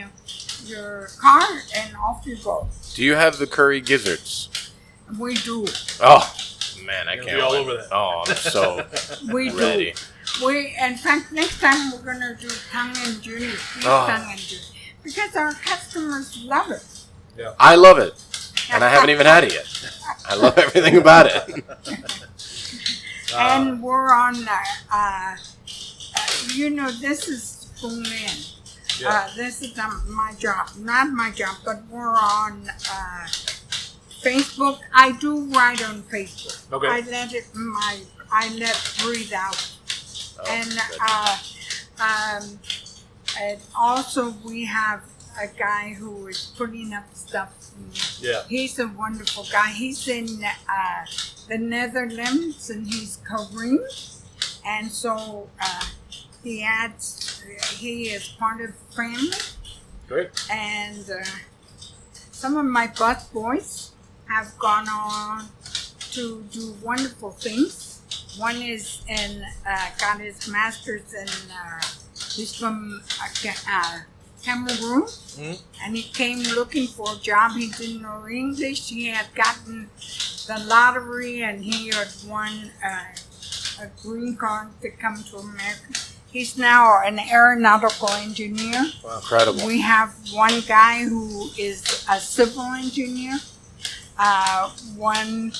your cart, and off you go. Do you have the curry gizzards? We do. Oh man, I You'll can't be all wait. over that. Oh, I'm so We ready. do. In fact, next time we're gonna do tongue and juice, tongue and juice, because our customers love it. I love it. and I haven't even had it yet. I love everything about it. And we're on, this is spoon in. Yeah. This is my job, not my job, but we're on Facebook. I do write on Facebook. Okay. I let breathe out. And also we have a guy who is putting up stuff. Yeah. He's a wonderful guy. He's in the Netherlands, and he's Korean, and so he is part of the family. Great. And some of my bus boys have gone on to do wonderful things. One is got his master's in, he's from Cameroon, and he came looking for a job. He didn't know English. He had gotten the lottery, and he had won a green card to come to America. He's now an aeronautical engineer. Wow, incredible. We have one guy who is a civil engineer, one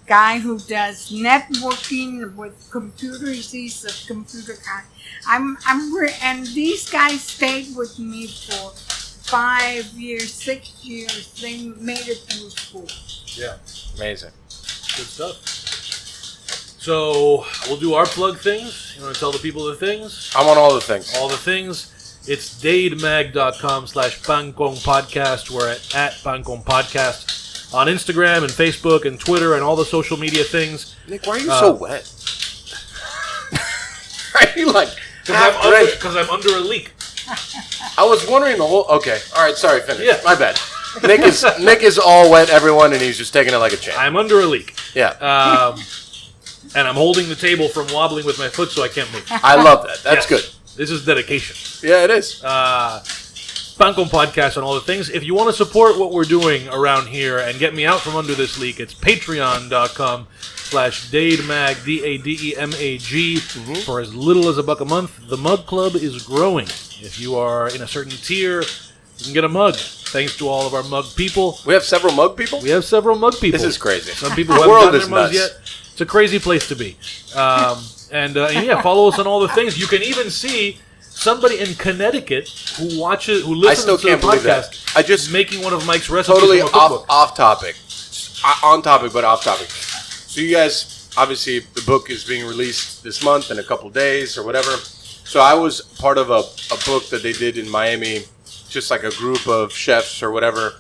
guy who does networking with computers. He's a computer guy. And these guys stayed with me for 5 years, 6 years. They made it through school. Yeah. Amazing. Good stuff. So we'll do our plug things. You want to tell the people the things? I'm on all the things. All the things. It's dademag.com/Pangkong Podcast. We're at Pangkong Podcast on Instagram and Facebook and Twitter and all the social media things. Nick, why are you so wet? Are you like... Because I'm under a leak. I was wondering the whole... Okay. All right. Sorry. Finish. Yeah. My bad. Nick is all wet, everyone, and he's just taking it like a champ. I'm under a leak. Yeah. And I'm holding the table from wobbling with my foot so I can't move. I love that. That's Yes. good. This is dedication. Yeah, it is. Pangkong Podcast on all the things. If you want to support what we're doing around here and get me out from under this leak, it's patreon.com/DADEMAG, DADEMAG, for as little as $1 a month. The Mug Club is growing. If you are in a certain tier, you can get a mug. Thanks to all of our mug people. We have several mug people? We have several mug people. This is crazy. Some people The who world haven't is gotten their mugs nuts. yet. It's a crazy place to be. And yeah, follow us on all the things. You can even see somebody in Connecticut who listens still to the can't believe podcast. that. I just making one of Mike's recipes. Totally from a cookbook. off topic. On topic, but off topic. So you guys, obviously, the book is being released this month in a couple days or whatever. So I was part of a book that they did in Miami, just like a group of chefs or whatever.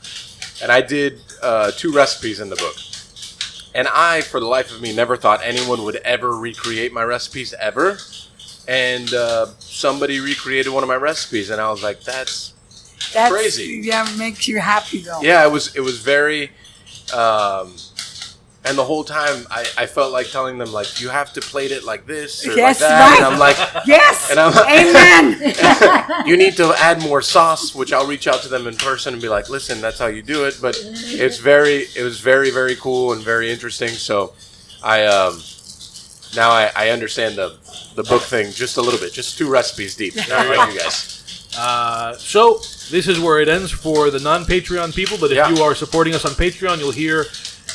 And I did 2 recipes in the book. And I, for the life of me, never thought anyone would ever recreate my recipes ever. And somebody recreated one of my recipes, and I was like, that's crazy. Yeah, it makes you happy though. Yeah, it was very, and the whole time I felt like telling them, like, you have to plate it like this or Yes, like that. right. And I'm like, Yes. and I'm like, Amen. you need to add more sauce, which I'll reach out to them in person and be like, listen, that's how you do it. But it was very, very cool and very interesting. So now I understand the book thing just a little bit, just 2 recipes deep. Thank you guys. So this is where it ends for the non-Patreon people. But if you are supporting us on Patreon, you'll hear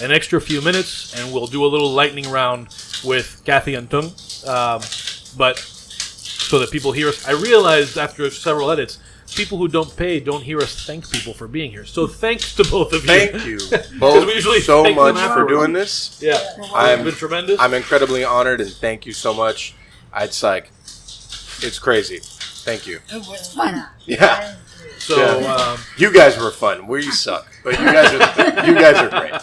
an extra few minutes, and we'll do a little lightning round with Kathy and Tung. But so that people hear us. I realized after several edits, people who don't pay don't hear us thank people for being here. So thanks to both of you. Thank you both we usually so thank much them for afterwards. doing this. Yeah, it's been tremendous. I'm incredibly honored, and thank you so much. It's like, it's crazy. Thank you. It was fun. Yeah. So you guys were fun. We suck, but you guys are great.